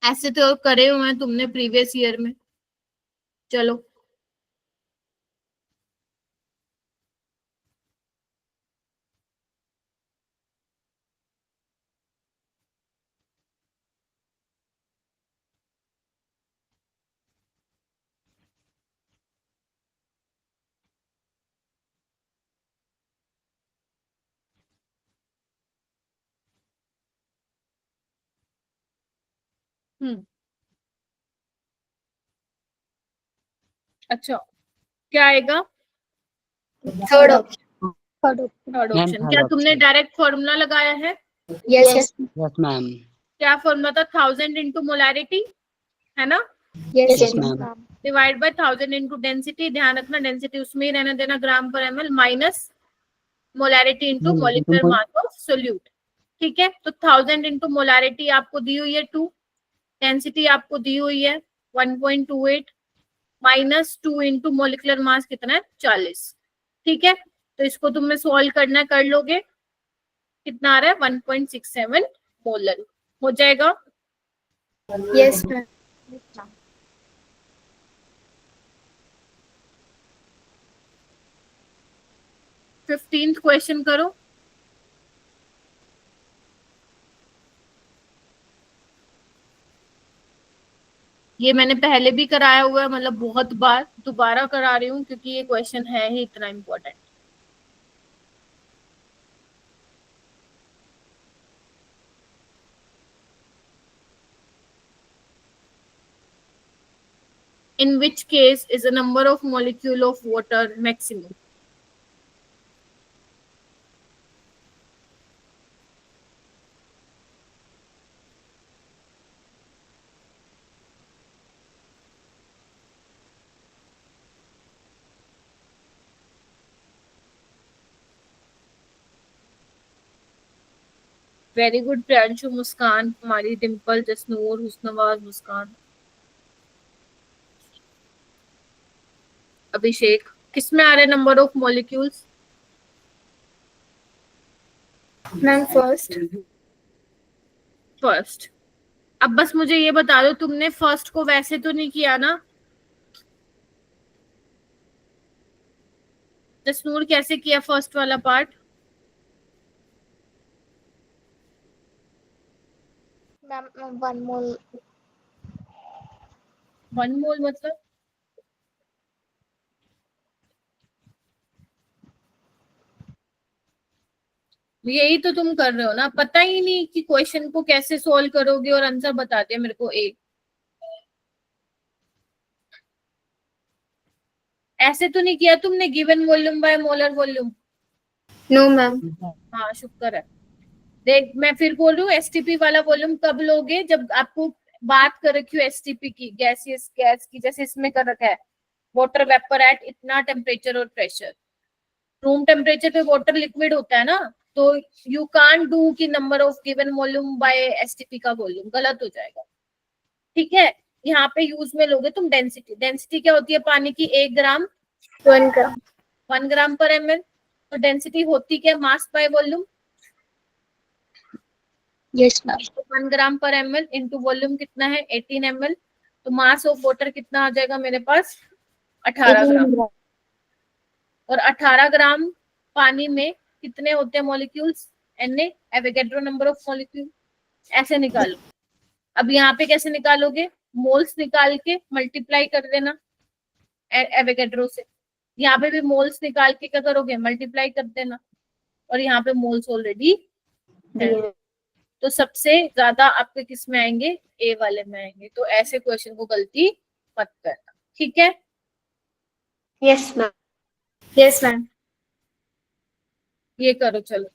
ऐसे तो करे हुए हैं तुमने प्रीवियस ईयर में। चलो हम्म अच्छा क्या आएगा? Third option. Third option. Third ma'am option. Third क्या तुमने ऑप्शन। डायरेक्ट फॉर्मूला लगाया है? Yes yes yes ma'am. क्या फॉर्मूला था? 1000 इंटू मोलैरिटी, है ना, yes yes ma'am. Ma'am. Divide by 1000 into density. ध्यान रखना डेंसिटी उसमें ही रहने देना, ग्राम पर ml, minus molarity into molecular mass of solute. ठीक है, तो 1000 इंटू मोलैरिटी आपको दी हुई है 2, डेंसिटी आपको दी हुई है 1.28, माइनस 2 इंटू मोलिकुलर मास कितना है? 40। ठीक है, तो इसको तुम्हें सॉल्व करना है, कर लोगे। कितना आ रहा है? 1.67 मोलर हो जाएगा। Yes ma'am. 15th क्वेश्चन करो। ये मैंने पहले भी कराया हुआ है, मतलब बहुत बार, दोबारा करा रही हूँ क्योंकि ये क्वेश्चन है ही इतना important. In which case is the number of molecule of water maximum? Very good Priyanshu, Muskan, हमारी डिम्पल, जसनूर, हुस्नवाज, मुस्कान, अभिषेक। किसमें आ रहे number of molecules? Ma'am first. First. अब बस मुझे ये बता दो, तुमने फर्स्ट को वैसे तो नहीं किया ना? जसनूर कैसे किया फर्स्ट वाला पार्ट? मैम 1 मोल। 1 मोल मतलब? यही तो तुम कर रहे हो ना, पता ही नहीं कि क्वेश्चन को कैसे सोल्व करोगे और आंसर बता दिया मेरे को एक। ऐसे तो नहीं किया तुमने given volume by molar volume? No ma'am. हाँ शुक्र है। देख मैं फिर बोल रही हूँ, एसटीपी वाला वॉल्यूम कब लोगे? जब आपको बात कर रखी हो एसटीपी की, गैसियस गैस की, जैसे इसमें कर रखा है वाटर वेपर एट इतना टेम्परेचर और प्रेशर। रूम टेम्परेचर पे वाटर लिक्विड होता है ना, तो यू कांट डू की number of given volume bye STP का वॉल्यूम, गलत हो जाएगा। ठीक है, यहाँ पे यूज में लोगे तुम डेंसिटी। डेंसिटी क्या होती है पानी की? 1 ग्राम 1 ग्राम। 1 ग्राम पर ml। तो डेंसिटी होती क्या? Mass by volume. Yes ma'am. 1 ग्राम पर ml इंटू वॉल्यूम कितना है? 18 ml। तो मास ऑफ वाटर कितना आ जाएगा मेरे पास? 18 ग्राम। और 18 ग्राम पानी में कितने होते हैं molecules? Na, Avogadro number of molecule. ऐसे निकालो। अब यहाँ पे कैसे निकालोगे? मोल्स निकाल के मल्टीप्लाई कर देना एवोगैड्रो से। यहाँ पे भी मोल्स निकाल के क्या करोगे? मल्टीप्लाई कर देना। और यहाँ पे मोल्स ऑलरेडी है, तो सबसे ज्यादा आपके किस में आएंगे? ए वाले में आएंगे। तो ऐसे क्वेश्चन को गलती मत करना, ठीक है? Yes ma'am. Yes ma'am. ये करो चलो।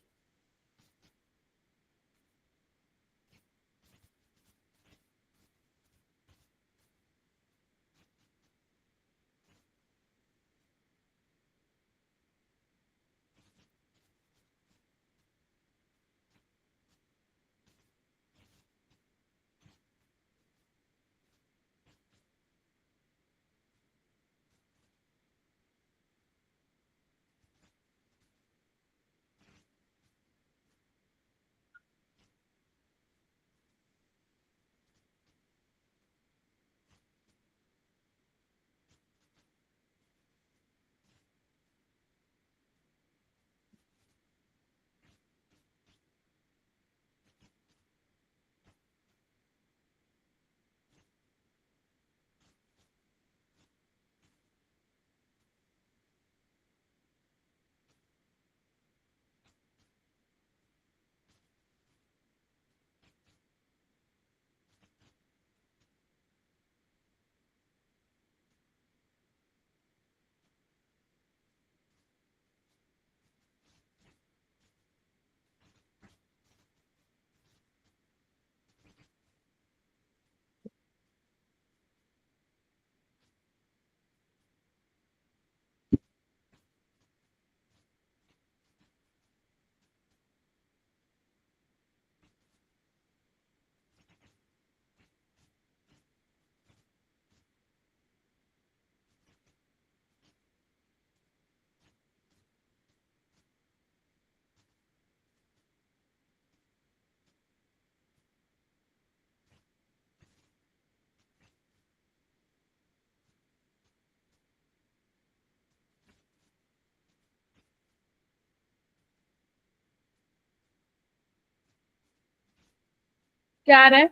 क्या आ रहा है?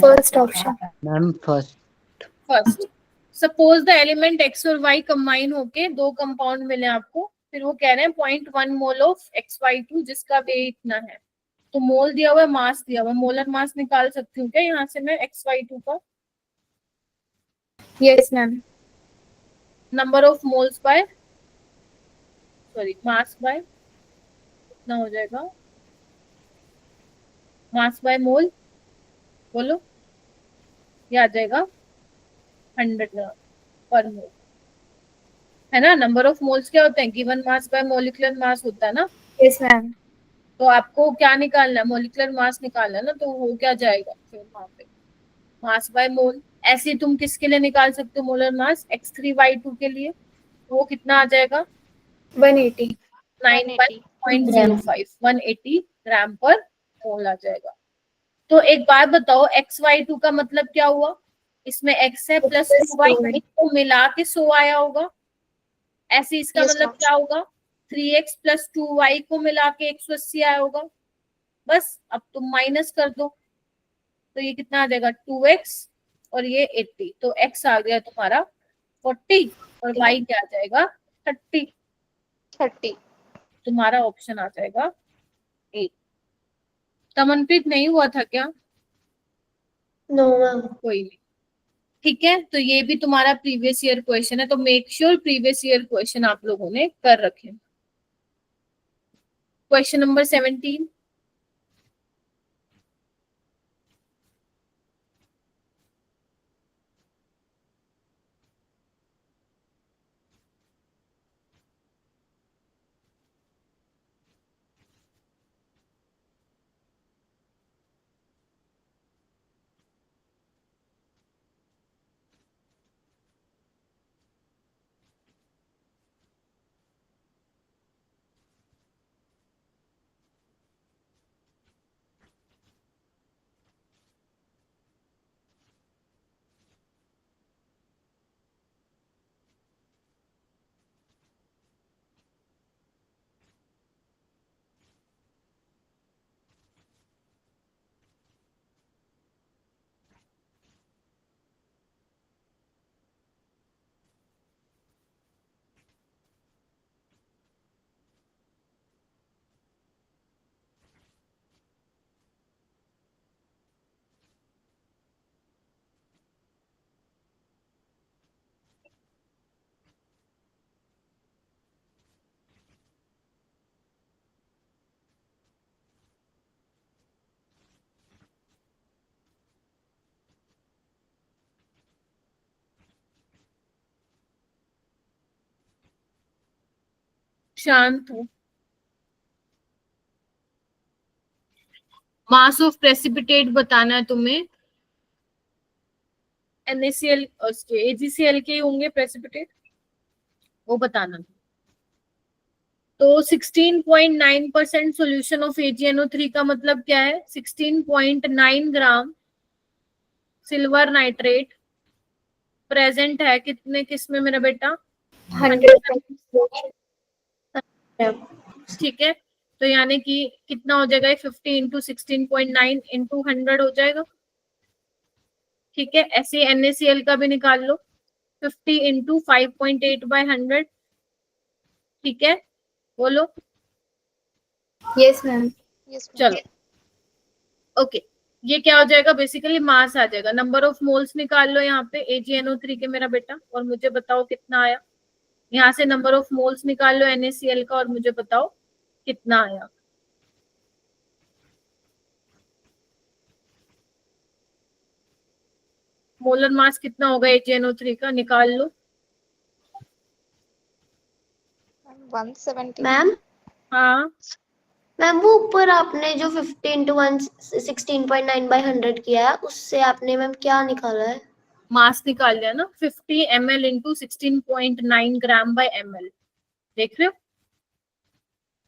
First option. Ma'am first. Suppose the element x और वाई कंबाइन होके दो कंपाउंड मिले आपको, फिर वो कह रहे हैं 0.1 मोल ऑफ XY2 जिसका वेट इतना है। तो मोल दिया हुआ है, मास दिया हुआ है, मोलर मास निकाल सकती हूँ क्या यहाँ से मैं XY2 का? Yes ma'am. Number of moles bye sorry mass by कितना हो जाएगा? मास बाय मोल बोलो, ये आ जाएगा 100 ग्राम पर मोल, है ना। नंबर ऑफ मोल्स क्या होते हैं? Given mass by molecular mass होता है ना। Yes ma'am. तो आपको क्या निकालना है? मोलिकुलर मास निकालना है ना। तो वो क्या जाएगा फिर वहां पे? Mass by mole. ऐसे तुम किसके लिए निकाल सकते हो मोलर मास? X3Y2 के लिए। वो कितना आ जाएगा? 180। 9/0.05 180 ग्राम पर मोल आ जाएगा। तो एक बात बताओ, XY2 का मतलब क्या हुआ? इसमें X है प्लस 2Y को मिला के 100 आया होगा। ऐसे इसका Yes, मतलब ma'am. क्या होगा? 3x प्लस 2y को मिला के 180 आया होगा। बस अब तुम माइनस कर दो, तो ये कितना आ जाएगा? 2x और ये 80, तो x आ गया तुम्हारा 40 और y क्या आ जाएगा? 30। तुम्हारा ऑप्शन आ जाएगा ए। तमनप्रीत नहीं हुआ था क्या? No ma'am. कोई नहीं, ठीक है। तो ये भी तुम्हारा प्रीवियस ईयर क्वेश्चन है, तो make sure previous year question आप लोगों ने कर रखे। Question number 17। शांत हो। मास ऑफ प्रेसिपिटेट बताना है तुम्हें। NaCl AgCl के होंगे प्रेसिपिटेट, वो बताना। तो 16.9% सोल्यूशन ऑफ AgNO3 का मतलब क्या है? 16.9 ग्राम सिल्वर नाइट्रेट प्रेजेंट है कितने किसमें मेरा बेटा? 100। ठीक है, तो यानी कि कितना हो जाएगा? 50 इंटू 16.9 इंटू 100 हो जाएगा। ठीक है, ऐसे NaCl का भी निकाल लो, 50 इंटू 5.8/100। ठीक है, बोलो। Yes ma'am. चलो ओके, ये क्या हो जाएगा? बेसिकली मास आ जाएगा। नंबर ऑफ मोल्स निकाल लो यहाँ पे AgNO3 के मेरा बेटा, और मुझे बताओ कितना आया। यहाँ से नंबर ऑफ मोल्स निकाल लो NaCl का और मुझे बताओ कितना आया। मोलर मास कितना होगा AgNO3 का? निकाल लो। 170। मैम हाँ, मैम वो ऊपर आपने जो 50 इंटू 16.9/100 किया है, उससे आपने मैम क्या निकाला है? मास निकाल लिया ना, 50 ml इंटू 16.9 ग्राम बाय ml। देख रहे हो?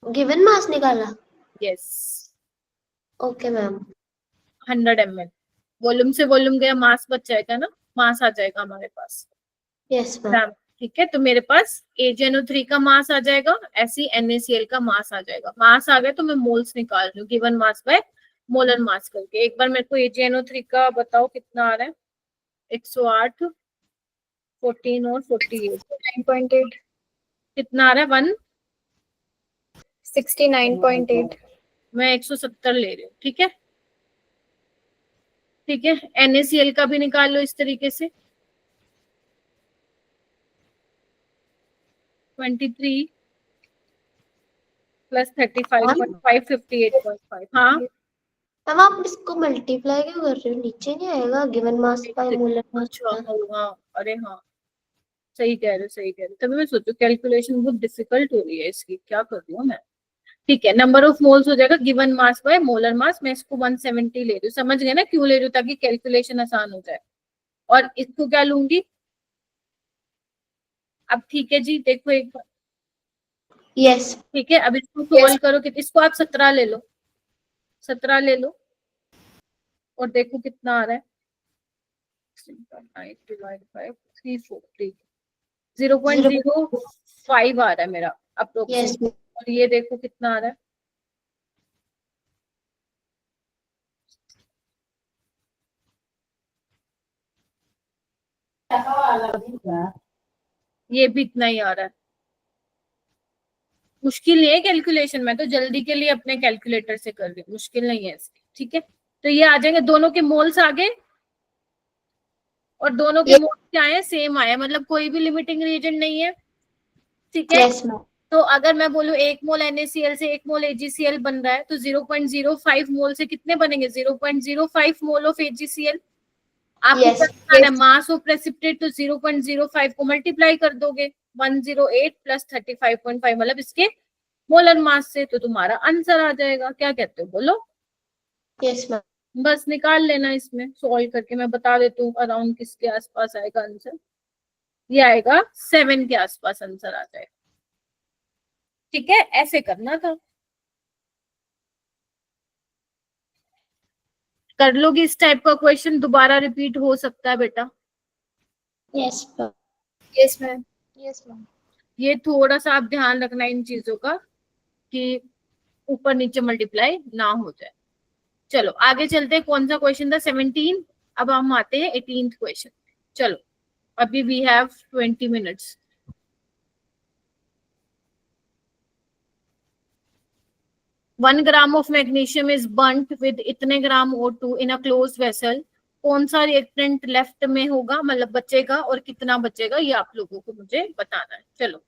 गिवन मास निकाला? Yes, okay ma'am. 100 ml। Volume से वॉल्यूम गया, मास बच जाएगा ना, मास आ जाएगा हमारे पास। Yes ma'am. ग्राम। ठीक है, तो मेरे पास AgNO3 का मास आ जाएगा, ऐसे NaCl का मास आ जाएगा। मास आ गया तो मैं मोल्स निकाल रही हूँ, गिवन मास बाय मोलर मास करके। एक बार मेरे को AgNO3 का बताओ कितना आ रहा है। 108, 14 और 48, 9.8, कितना आ रहा है? 1, 69.8, मैं 170 ले रही हूँ, ठीक है। ठीक है, NaCl का भी निकाल लो इस तरीके से। 23 प्लस 35.5, 58.5। हाँ, मैम आप इसको मल्टीप्लाई क्यों कर रहे हो? नीचे नहीं आएगा गिवन मास बाय मोलर मास? अच्छा, हाँ, अरे हाँ, सही कह रहे हो, सही कह रहे हो। तभी मैं सोचू कैलकुलेशन बहुत डिफिकल्ट हो रही है इसकी, क्या कर रही हूँ मैं। ठीक है, नंबर ऑफ मोल्स हो जाएगा गिवन मास बाय मोलर मास। मैं इसको 170 ले रही हूँ, समझ गए ना क्यों ले रही हूँ? ताकि कैलकुलेशन आसान हो जाए। और इसको क्या लूंगी अब? ठीक है जी, देखो एक बार। यस। ठीक है, अब इसको सोल्व करो कि इसको आप 17 ले लो, 17 ले लो और देखो कितना आ रहा है। 340, 0.05 आ रहा है मेरा यस। अप्रोक्सीमेट। और ये देखो कितना आ रहा है। ये भी इतना ही आ रहा है। मुश्किल नहीं है कैलकुलेशन, मैं तो जल्दी के लिए अपने कैलकुलेटर से कर रही हूँ, मुश्किल नहीं है इसकी। ठीक है, तो ये आ जाएंगे, दोनों के मोल्स आ गए और दोनों के मोल्स क्या आए? सेम आए, मतलब कोई भी लिमिटिंग रीजन नहीं है। ठीक है, यस मैम। तो अगर मैं बोलूं 1 मोल NaCl से 1 मोल AgCl बन रहा है, तो 0.05 मोल से कितने बनेंगे? 0.05 मोल ऑफ AgCl। आपको Yes. क्या करना है? मास ऑफ प्रेसिपिटेट, तो 0.05 को मल्टीप्लाई कर दोगे 108 प्लस 35.5, मतलब इसके मोलर मास से, तो तुम्हारा आंसर आ जाएगा। क्या कहते हो, बोलो। Yes ma'am. बस निकाल लेना, इसमें सॉल्व करके मैं बता देती हूँ अराउंड किसके आसपास आएगा आंसर। ये आएगा 7 के आसपास आंसर आ जाएगा। ठीक है, ऐसे करना था। कर लोगी इस टाइप का क्वेश्चन? दोबारा रिपीट हो सकता है बेटा। Yes ma'am. yes ma'am, yes ma'am. ये थोड़ा सा आप ध्यान रखना इन चीजों का कि ऊपर नीचे मल्टीप्लाई ना हो जाए। चलो आगे चलते हैं। कौन सा क्वेश्चन था? 17। अब हम आते हैं 18th क्वेश्चन। चलो, अभी we have 20 minutes. One gram of magnesium is burnt with इतने gram O2 in a close vessel. कौन सा रिएक्टेंट लेफ्ट में होगा, मतलब बचेगा, और कितना बचेगा, ये आप लोगों को मुझे बताना है। चलो,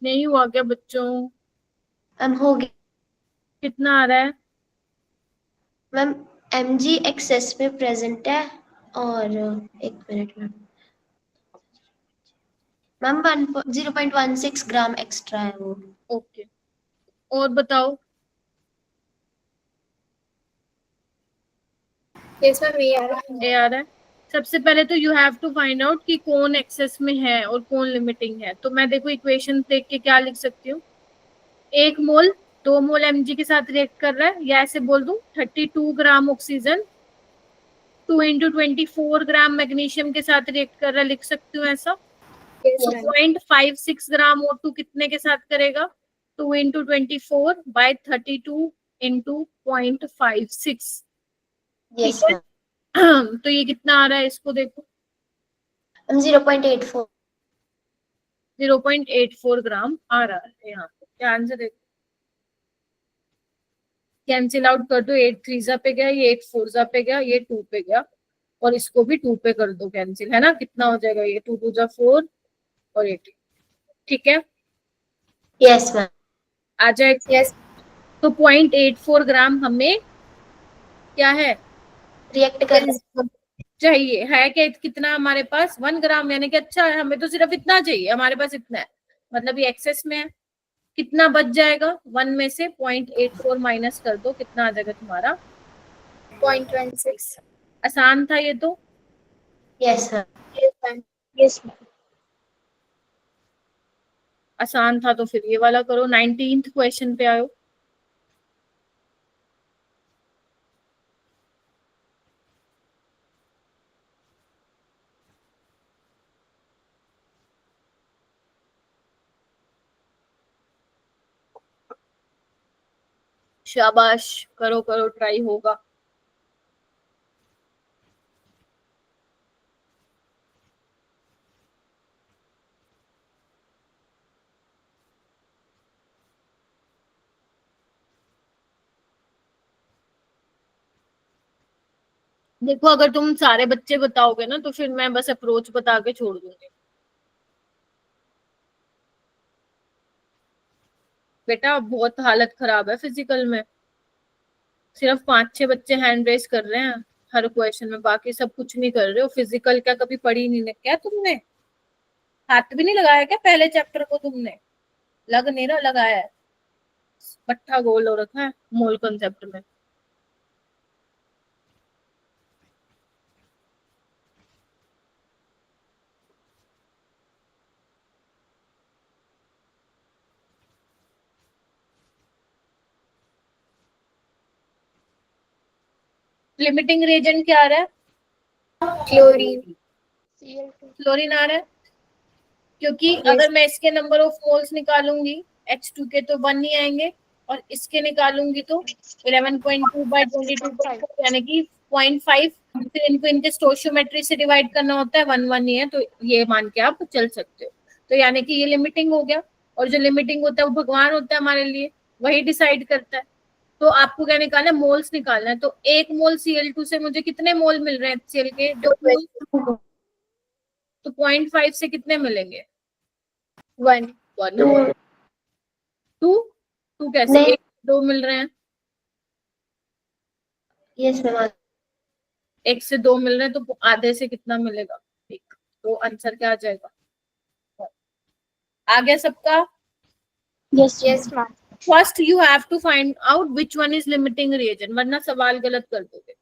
नहीं हुआ क्या बच्चों? मैम हो गया। कितना आ रहा है? मैम Mg एक्सेस में प्रेजेंट है और एक मिनट मैम 0.16 ग्राम एक्स्ट्रा है वो। ओके, और बताओ। Yes ma'am, ये आ रहा है. ये आ रहा है। सबसे पहले तो you have to find out कि कौन एक्सेस में है और कौन लिमिटिंग है। तो मैं देखो इक्वेशन देख के क्या लिख सकती हूँ। 1 मोल 2 मोल Mg के साथ रिएक्ट कर रहा है, या ऐसे बोल दूं 32 ग्राम ऑक्सीजन 2 × 24 ग्राम मैग्नीशियम के साथ रिएक्ट कर रहा है, लिख सकती हूँ ऐसा। Yes, तो ma'am. 0.56 ग्राम O2 कितने के साथ करेगा? 2 इंटू 24/32 इंटू 0.56। Yes, ठीक है। ma'am. तो ये कितना आ रहा है, इसको देखो, 0.84. 0.84 ग्राम आ रहा है यहाँ पे। ध्यान से देखो, कैंसिल आउट कर दो, 8 3 पे गया, ये 8 4 पे गया, ये 2 पे गया, और इसको भी 2 पे कर दो कैंसिल, है ना? कितना हो जाएगा ये? 2 2 4 और 8। ठीक है, Yes, ma'am. आ जाए। Yes. तो 0.84 ग्राम हमें क्या है React कर. चाहिए, है कि कितना हमारे पास? 1 ग्राम, यानी कि अच्छा है, हमें तो सिर्फ इतना चाहिए, हमारे पास इतना है, मतलब ये एक्सेस में है। कितना बच जाएगा? 1 में से 0.84 माइनस कर दो, कितना आ जाएगा तुम्हारा? 0.26. आसान था ये तो। Yes, ma'am. Yes, ma'am. Yes, ma'am. आसान था तो फिर ये वाला करो। 19th क्वेश्चन पे आयो। शाबाश, करो करो, ट्राई होगा। देखो, अगर तुम सारे बच्चे बताओगे ना तो फिर मैं बस अप्रोच बता के छोड़ दूंगी। बेटा बहुत हालत खराब है फिजिकल में, सिर्फ 5 6 बच्चे हैंड रेस कर रहे हैं हर क्वेश्चन में, बाकी सब कुछ नहीं कर रहे हो। फिजिकल क्या कभी पढ़ी नहीं है क्या तुमने? हाथ भी नहीं लगाया क्या पहले चैप्टर को तुमने? लग नहीं रहा लगाया है, पट्टा गोल हो रखा है मोल कंसेप्ट में। लिमिटिंग रिएजेंट क्या आ रहा है? Chlorine. क्लोरीन आ रहा है, क्योंकि अगर मैं इसके नंबर ऑफ मोल्स निकालूंगी H2 के तो 1 नहीं आएंगे, और इसके निकालूंगी तो 11.2/22, यानी कि 0.5। फिर इनको इनके स्टोइचियोमेट्री से डिवाइड करना होता है, 1 1 ही है, तो ये मान के आप चल सकते हो। तो यानी कि ये लिमिटिंग हो गया, और जो लिमिटिंग होता है वो भगवान होता है हमारे लिए, वही डिसाइड करता है। तो आपको क्या निकालना है? मोल्स निकालना है। तो 1 मोल Cl2 से मुझे कितने मोल मिल रहे हैं HCl के? 2 मोल। तो 0.5 से कितने मिलेंगे? 1. 1। 2. 2 2 कैसे? नहीं. 1 2 मिल रहे हैं, Yes, ma'am. 1 से 2 मिल रहे हैं, तो आधे से कितना मिलेगा? 1। तो आंसर क्या आ जाएगा? आ गया सबका? Yes, Yes, ma'am. ma'am. First you have to find out which one is limiting reagent, वरना सवाल गलत कर दोगे।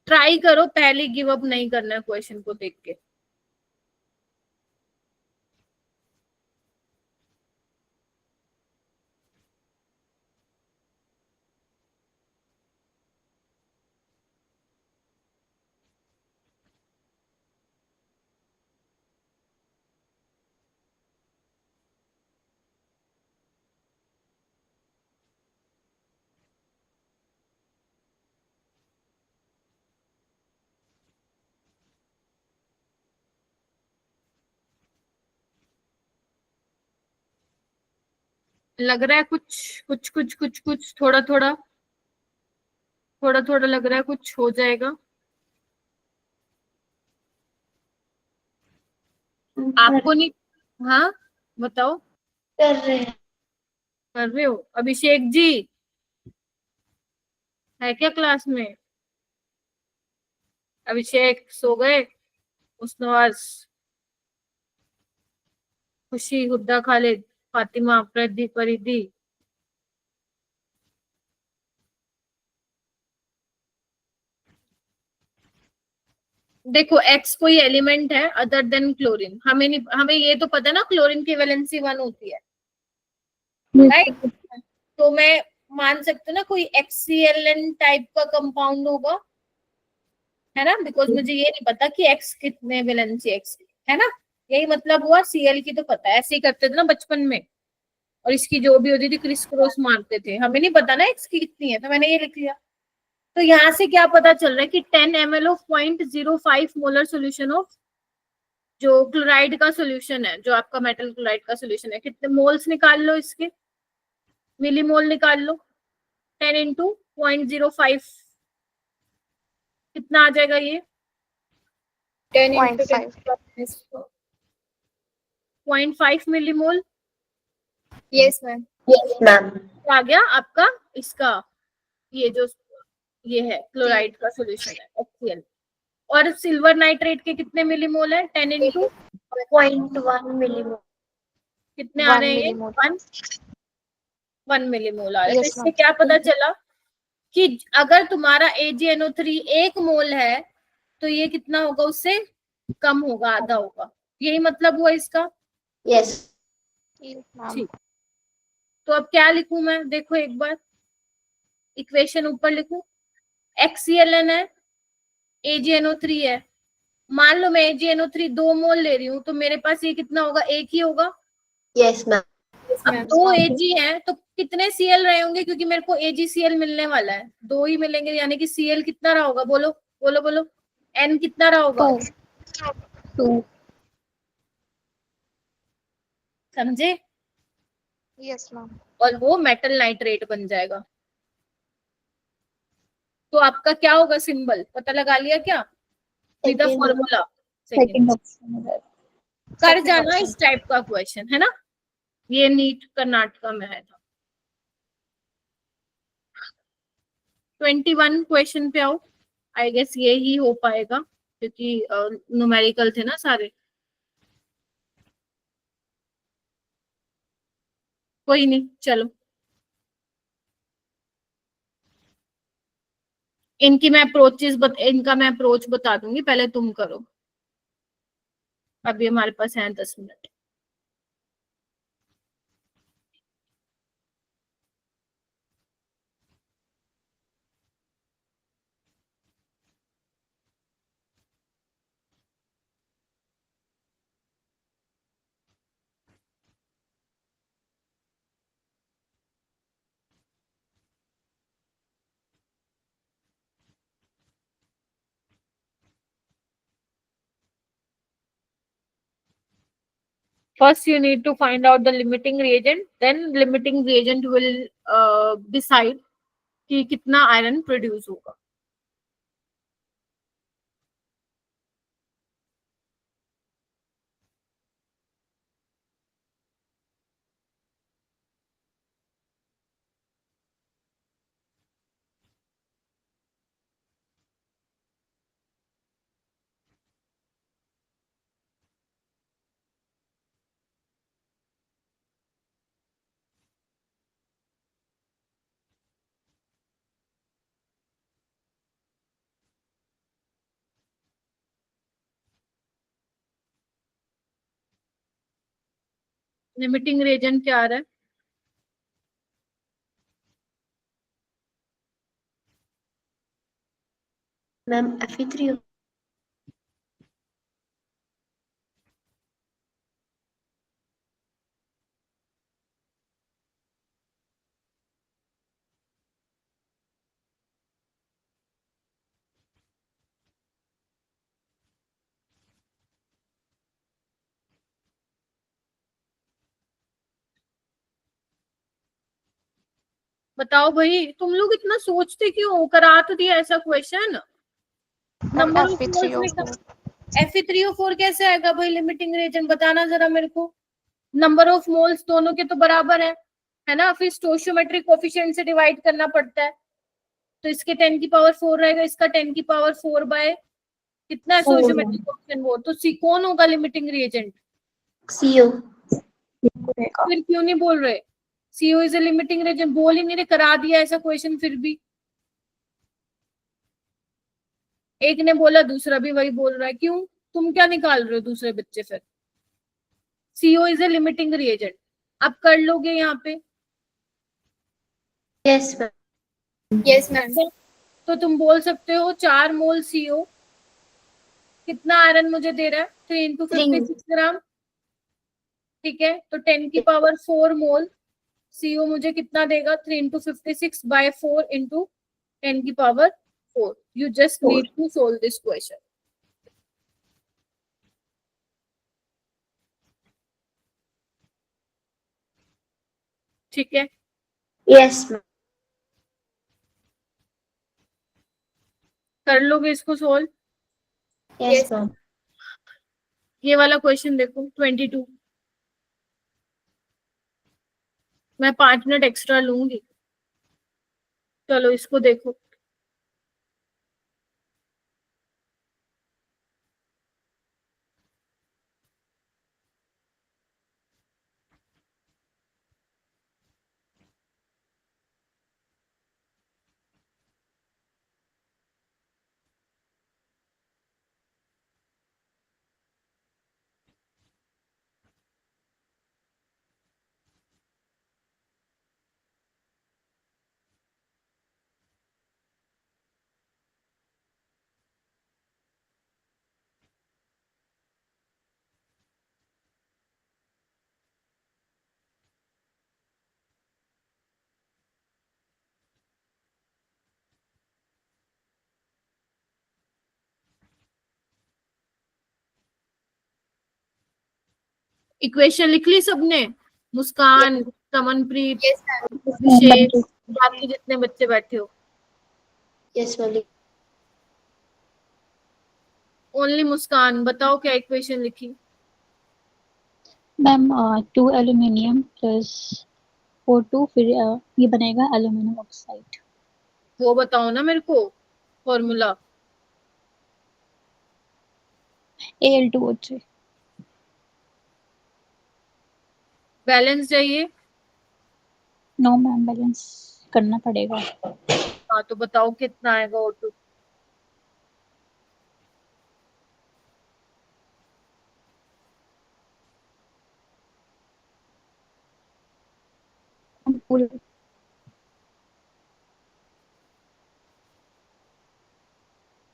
ट्राई करो, पहले गिव अप नहीं करना है क्वेश्चन को देख के। लग रहा है कुछ कुछ कुछ कुछ कुछ थोड़ा थोड़ा थोड़ा थोड़ा लग रहा है कुछ हो जाएगा। आपको नहीं? हाँ, बताओ। कर रहे हैं। कर रहे हो? अभिषेक जी है क्या क्लास में? अभिषेक सो गए? मुस्नवाज, खुशी, हुड्डा, खालिद, फातिमा, प्रदीप, परिधि। देखो एक्स कोई एलिमेंट है अदर देन क्लोरीन, हमें नहीं, हमें ये तो पता ना क्लोरीन की वैलेंसी 1 होती है, राइट? तो मैं मान सकती हूँ ना कोई एक्सीएलएन टाइप का कंपाउंड होगा, है ना, बिकॉज मुझे ये नहीं पता कि एक्स कितने वैलेंसी एक्स की, है ना। यही मतलब हुआ, सीएल की तो पता है, ऐसे ही करते थे ना बचपन में, और इसकी जो भी होती थी क्रिस क्रॉस मारते थे, हमें नहीं पता ना एक्स की कितनी है, तो मैंने ये लिख लिया। तो यहाँ से क्या पता चल रहा है कि 10 ml of 0.05 molar solution of, जो क्लोराइड का सोल्यूशन है, जो आपका मेटल क्लोराइड का सोल्यूशन है, कितने मोल्स निकाल लो इसके, मिलीमोल निकाल लो। 10 इंटू 0.05 कितना आ जाएगा ये? 10 into 0.5 millimole. Yes ma'am. Yes ma'am. आ गया आपका इसका, ये जो ये है क्लोराइड का सोल्यूशन है HCl। और सिल्वर नाइट्रेट के कितने मिलीमोल है? 10 इंटू 0.1 मिलीमोल। कितने आ रहे हैं ये? 1 मिलीमोल आ रहे हैं। तो इससे क्या पता चला कि अगर तुम्हारा AgNO3 1 मोल है तो ये कितना होगा, उससे कम होगा, आधा होगा। यही मतलब हुआ इसका। यस। ठीक, तो अब क्या लिखूं मैं, देखो एक बार इक्वेशन ऊपर लिखूं। HClN है, AgNO3 है। मान लो मैं AgNO3 2 मोल ले रही हूँ, तो मेरे पास ये कितना होगा? एक ही होगा। Yes ma'am. अब 2 Ag है तो कितने Cl रहे होंगे, क्योंकि मेरे को AgCl मिलने वाला है, 2 ही मिलेंगे, यानी कि Cl कितना रहा होगा? बोलो बोलो बोलो, N कितना रहा होगा? 2 समझे? Yes ma'am. और वो मेटल नाइट्रेट बन जाएगा। तो आपका क्या होगा सिंबल, पता लगा लिया क्या? With the formula. Second option है। कर जाना इस टाइप का क्वेश्चन, है ना, ये नीट कर्नाटका में आया था। 21 क्वेश्चन पे आओ। आई गेस ये ही हो पाएगा क्योंकि न्यूमेरिकल थे ना सारे। कोई नहीं, चलो इनका मैं अप्रोच बता दूंगी, पहले तुम करो। अभी हमारे पास है 10 minute. First, you need to find out the limiting reagent. Then, limiting reagent will decide कि कितना आयरन प्रोड्यूस होगा। लिमिटिंग reagent क्या आ रहा है? Ma'am Fe3। बताओ भाई, तुम लोग इतना सोचते क्यों? करा तो दिया ऐसा question. Ma'am number of Fe3O4 moles Fe3O4 कैसे आएगा भाई लिमिटिंग रिएजेंट? बताना जरा मेरे को। नंबर ऑफ मोल्स दोनों के तो बराबर है ना? फिर स्टोइचियोमेट्रिक कोफिशिएंट से डिवाइड करना पड़ता है, तो इसके 10 की पावर 4 रहेगा, इसका 10 की पावर 4 बाय कितना है स्टोइचियोमेट्रिक कोफिशिएंट? वो तो सी कौन होगा लिमिटिंग रिएजेंट? CO। फिर क्यों नहीं बोल रहे? CO is a limiting reagent, बोल ही नहीं रहे, करा दिया ऐसा क्वेश्चन फिर भी। एक ने बोला, दूसरा भी वही बोल रहा है, क्यों? तुम क्या निकाल रहे हो दूसरे बच्चे? फिर CO is a limiting reagent, आप कर लोगे यहाँ पे? Yes ma'am. Yes ma'am. तो तुम बोल सकते हो 4 मोल सीओ कितना आयरन मुझे दे रहा है? 3 इंटू 56 ग्राम। ठीक है, तो 10 की पावर 4 मोल सीओ मुझे कितना देगा? 3 इंटू 56 बाय 4 इंटू 10 की power 4। You just need to solve this question. ठीक है, यस मैम। कर लोगे इसको सोल्व? Yes ma'am. ये वाला क्वेश्चन देखो 22। मैं 5 मिनट एक्स्ट्रा लूंगी। चलो इसको देखो। इक्वेशन लिख ली सबने? मुस्कान, समनप्रीत, यस मैम। अभिषेक, बाकी जितने बच्चे बैठे हो। Yes ma'am. ओनली मुस्कान, बताओ क्या इक्वेशन लिखी? मैम 2 एल्यूमिनियम प्लस 4 2 फिर ये बनेगा एल्यूमिनियम ऑक्साइड। वो बताओ ना मेरे को फॉर्मूला। Al2O3। बैलेंस चाहिए? नो मैम, बैलेंस करना पड़ेगा। हाँ तो बताओ कितना आएगा O2?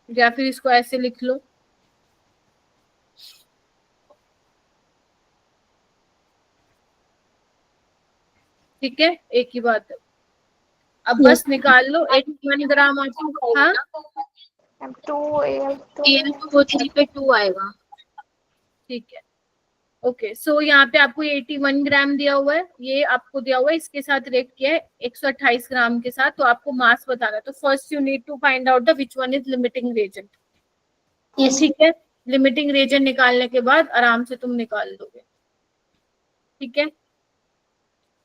या फिर इसको ऐसे लिख लो। ठीक है, एक ही बात है। अब बस निकाल लो। 81 ग्राम आता। हाँ, मैम 2Al2 Al2O3 पे 2 आएगा। ठीक है। ओके, सो यहाँ पे आपको 81 ग्राम दिया हुआ है, ये आपको दिया हुआ है, इसके साथ रेट किया है 128 ग्राम के साथ। तो आपको मास बताना है। तो first you need to find out the which one is limiting reagent. Yes. ठीक है, लिमिटिंग रेजेंट निकालने के बाद आराम से तुम निकाल दोगे। ठीक है,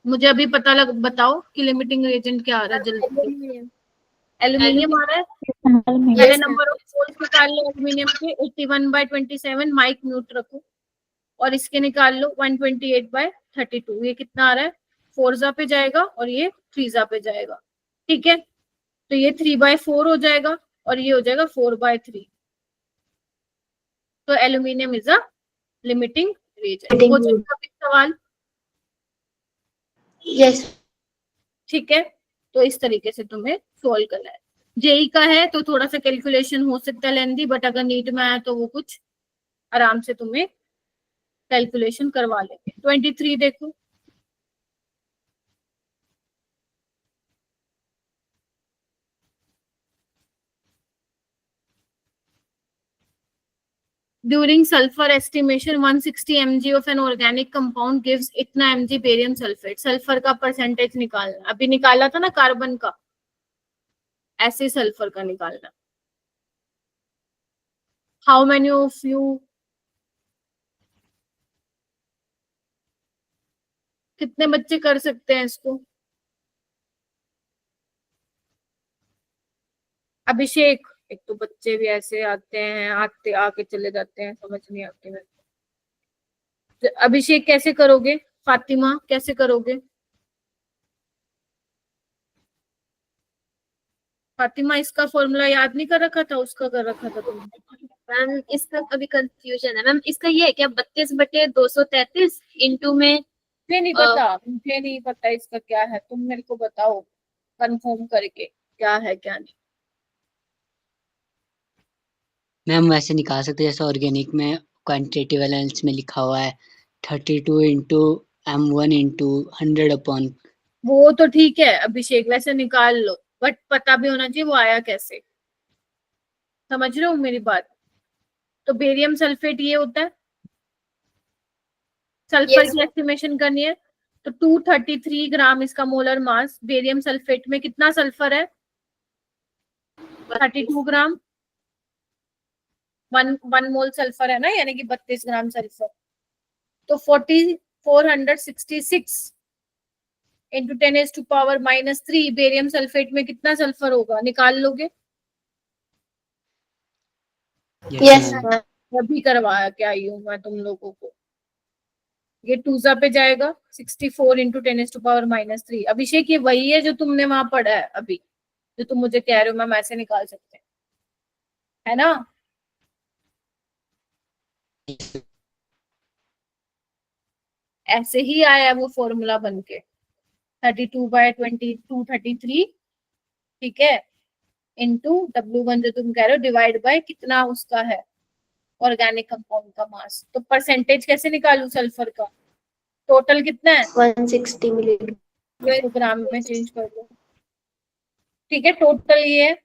मुझे अभी पता लग, बताओ कि लिमिटिंग रेजेंट क्या आ रहा है जल्दी। एल्यूमिनियम आ रहा है। पहले yes ma'am. Number of moles निकाल लो एल्यूमिनियम के, 81/27। माइक म्यूट रखो। और इसके निकाल लो 128/32। ये कितना आ रहा है? 4 पे जाएगा और ये 3 पे जाएगा। ठीक है, तो ये 3/4 हो जाएगा और ये हो जाएगा 4/3। तो aluminium is a limiting Regent. हो जाएगा अभी सवाल? यस। ठीक है, तो इस तरीके से तुम्हें सोल्व करना है। जेई का है तो थोड़ा सा कैलकुलेशन हो सकता है लेंदी, बट अगर नीट में आया तो वो कुछ आराम से तुम्हें कैलकुलेशन करवा लेंगे। 23 देखो। During sulphur estimation 160 mg of an organic compound gives इतना mg बेरियम सल्फेट। सल्फर का परसेंटेज निकालना, अभी निकाला था ना कार्बन का, ऐसे सल्फर का निकालना। हाउ मेनी ऑफ यू, कितने बच्चे कर सकते हैं इसको? अभिषेक, एक तो बच्चे भी ऐसे आते हैं, आते आके चले जाते हैं, समझ नहीं आती मेरे को। अभिषेक कैसे करोगे? फातिमा कैसे करोगे? फातिमा इसका फॉर्मूला याद नहीं कर रखा था, उसका कर रखा था तुमने? मैम इसका अभी कंफ्यूजन है मैम, इसका ये है क्या 32/233 इंटू में मुझे नहीं पता, मुझे नहीं पता इसका क्या है, तुम मेरे को बताओ कंफर्म करके क्या है क्या नहीं। मैम वैसे निकाल सकते हैं, जैसे ऑर्गेनिक में क्वांटिटेटिव एनालिसिस में लिखा हुआ है 32 इंटू m1 इंटू 100 अपॉन। वो तो ठीक है अभिषेक, वैसे निकाल लो, बट पता भी होना चाहिए वो आया कैसे। समझ रहे हो मेरी बात? तो बेरियम सल्फेट ये होता है, सल्फर Yes. की एस्टिमेशन करनी है तो 233 ग्राम इसका मोलर मास। बेरियम सल्फेट में कितना सल्फर है? 32 ग्राम। वन मोल सल्फर है ना, यानी कि 32 ग्राम सल्फर। तो 466 इंटू 10⁻⁻³ बेरियम सल्फेट में कितना सल्फर होगा, निकाल लोगे? Yes ma'am. अभी करवाया क्या हूँ मैं तुम लोगों को। ये 2 पे जाएगा, 64 इंटू 10⁻⁻³ अभिषेक ये वही है जो तुमने वहां पढ़ा है अभी, जो तुम मुझे कह रहे हो मैम ऐसे निकाल सकते हैं, है ना? ऐसे ही आया है वो फॉर्मूला बन के 32/233, ठीक है, इंटू W1 जो तुम कह रहे हो डिवाइड बाय कितना उसका है ऑर्गेनिक कंपाउंड का मास। तो परसेंटेज कैसे निकालू सल्फर का? टोटल कितना है? 160 मिलीग्राम। ग्राम में चेंज कर दो, ठीक है। टोटल ये है,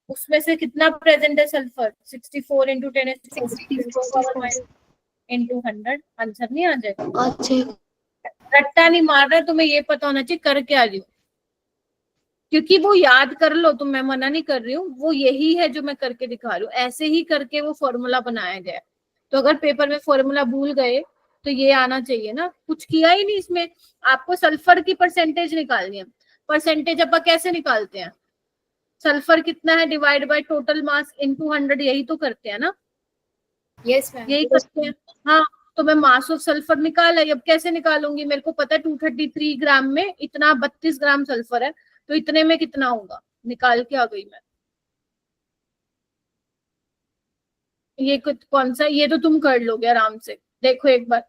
उसमें से कितना प्रेजेंट है सल्फर? 64 into 10⁻⁻⁰ into 100। आंसर नहीं आ जाएगा? अच्छा रट्टा नहीं मार रहा, तुम्हें ये पता होना चाहिए कर क्या रही हूँ, क्योंकि वो याद कर लो तुम, मैं मना नहीं कर रही हूँ, वो यही है जो मैं करके दिखा रही हूँ, ऐसे ही करके वो फॉर्मूला बनाया गया है। तो अगर पेपर में फॉर्मूला भूल गए तो ये आना चाहिए ना, कुछ किया ही नहीं इसमें। आपको सल्फर की परसेंटेज निकालनी है। परसेंटेज अपन कैसे निकालते हैं? सल्फर कितना है divide by total mass into 100, यही तो करते हैं ना? Yes ma'am. यही करते हैं। हाँ, तो मैं मास ऑफ सल्फर निकाला, अब कैसे निकालूंगी? मेरे को पता है 233 ग्राम में इतना 32 ग्राम सल्फर है, तो इतने में कितना होगा निकाल के आ गई मैं। ये कुछ कौन सा, ये तो तुम कर लोगे आराम से, देखो एक बार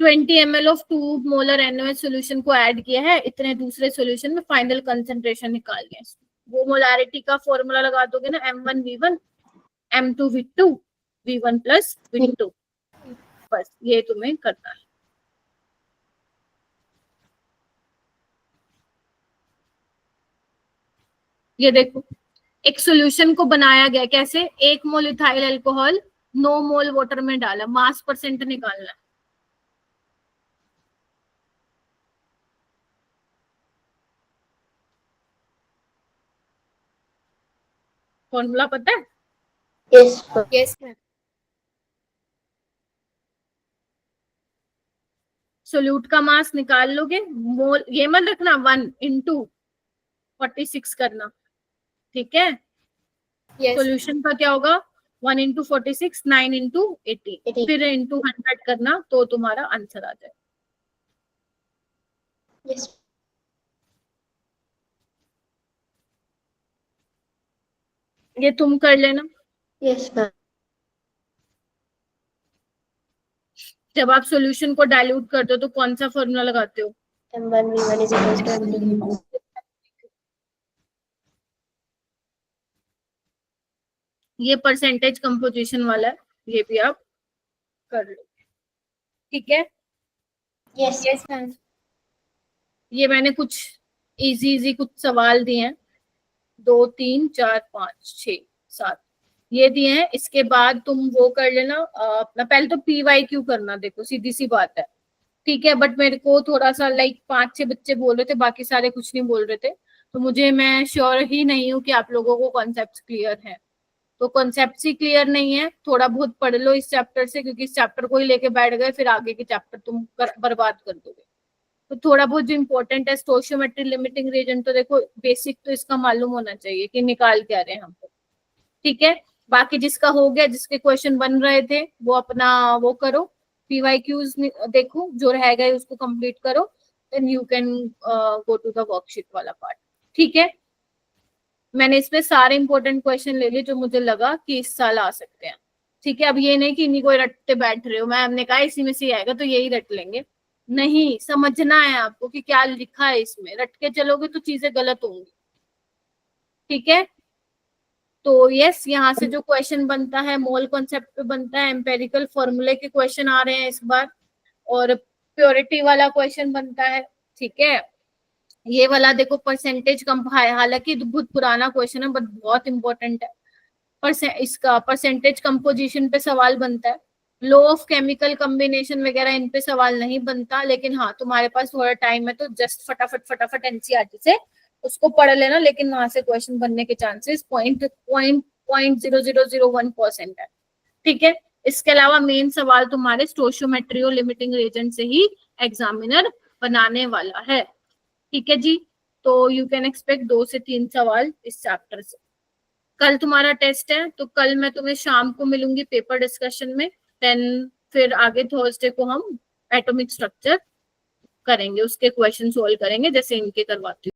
20 ml of 2 molar NaOH solution को ऐड किया है, इतने दूसरे सोल्यूशन में फाइनल कंसेंट्रेशन निकाल लिया। वो मोलारिटी का फॉर्मूला लगा दोगे ना, M1V1 M2V2 V1 plus V2, बस ये तुम्हें करना है। ये देखो एक सॉल्यूशन को बनाया गया कैसे, 1 मोल इथाइल अल्कोहल 9 मोल वाटर में डाला, मास परसेंट निकालना है। फॉर्मूला पता है? Yes yes ma'am. सोल्यूट का मास निकाल लोगे, मोल ये मत रखना 1 इंटू 46 करना, ठीक है। यस सॉल्यूशन का क्या होगा? 1 इंटू 46 9 इंटू 80, फिर इंटू 100 करना तो तुम्हारा आंसर आ जाए। यस ये तुम कर लेना। Yes ma'am. जब आप सॉल्यूशन को डाइल्यूट करते हो तो कौन सा फॉर्मूला लगाते हो? M1V1 is equals to M2V2। ये परसेंटेज कंपोजिशन वाला है, ये भी आप कर लो, ठीक है। Yes yes ma'am. ये मैंने कुछ इजी कुछ सवाल दिए हैं, 2 3 4 5 6 7, ये दिए हैं। इसके बाद तुम वो कर लेना अपना, पहले तो PYQ करना, देखो सीधी सी बात है, ठीक है। बट मेरे को थोड़ा सा लाइक 5-6 बच्चे बोल रहे थे, बाकी सारे कुछ नहीं बोल रहे थे, तो मुझे, मैं श्योर ही नहीं हूँ कि आप लोगों को कॉन्सेप्ट क्लियर है। तो कॉन्सेप्ट ही क्लियर नहीं है, थोड़ा बहुत पढ़ लो इस चैप्टर से, क्योंकि इस चैप्टर को ही लेके बैठ गए फिर आगे के चैप्टर तुम बर्बाद कर दोगे। तो थोड़ा बहुत जो इंपॉर्टेंट है, स्टोइचियोमेट्री, लिमिटिंग रीजन, तो देखो बेसिक तो इसका मालूम होना चाहिए कि निकाल क्या रहे हैं हम, ठीक है। बाकी जिसका हो गया, जिसके क्वेश्चन बन रहे थे, वो अपना वो करो, PYQs देखो, जो रहेगा उसको कंप्लीट करो, then you can go to the worksheet वाला पार्ट, ठीक है। मैंने इसमें सारे इंपॉर्टेंट क्वेश्चन ले लिए जो मुझे लगा कि इस साल आ सकते हैं, ठीक है। अब ये नहीं कि इन्हीं को रटते बैठ रहे हो, मैं हमने कहा इसी में से आएगा तो यही रट लेंगे, नहीं, समझना है आपको कि क्या लिखा है इसमें, रट के चलोगे तो चीजें गलत होंगी, ठीक है। तो यस, यहाँ से जो क्वेश्चन बनता है मोल कॉन्सेप्ट पे बनता है, एम्पेरिकल फॉर्मूले के क्वेश्चन आ रहे हैं इस बार, और प्योरिटी वाला क्वेश्चन बनता है, ठीक है। ये वाला देखो परसेंटेज कम, हालांकि बहुत पुराना क्वेश्चन है बट बहुत इंपॉर्टेंट है। इसका परसेंटेज कंपोजिशन पे सवाल बनता है, लॉ ऑफ केमिकल कॉम्बिनेशन वगैरह इन पे सवाल नहीं बनता, लेकिन हाँ तुम्हारे पास थोड़ा टाइम है तो जस्ट फटाफट NCERT से उसको पढ़ लेना, लेकिन वहां से क्वेश्चन बनने के चांसेस 0.0001% है, ठीक है। इसके अलावा मेन सवाल तुम्हारे स्टोइचियोमेट्री और लिमिटिंग रीजन से ही एग्जामिनर बनाने वाला है, ठीक है जी। तो यू कैन एक्सपेक्ट 2 से 3 सवाल इस चैप्टर से। कल तुम्हारा टेस्ट है, तो कल मैं तुम्हें शाम को मिलूंगी पेपर डिस्कशन में, देन फिर आगे थर्सडे को हम एटॉमिक स्ट्रक्चर करेंगे, उसके क्वेश्चन सोल्व करेंगे जैसे इनके करवाती हूँ।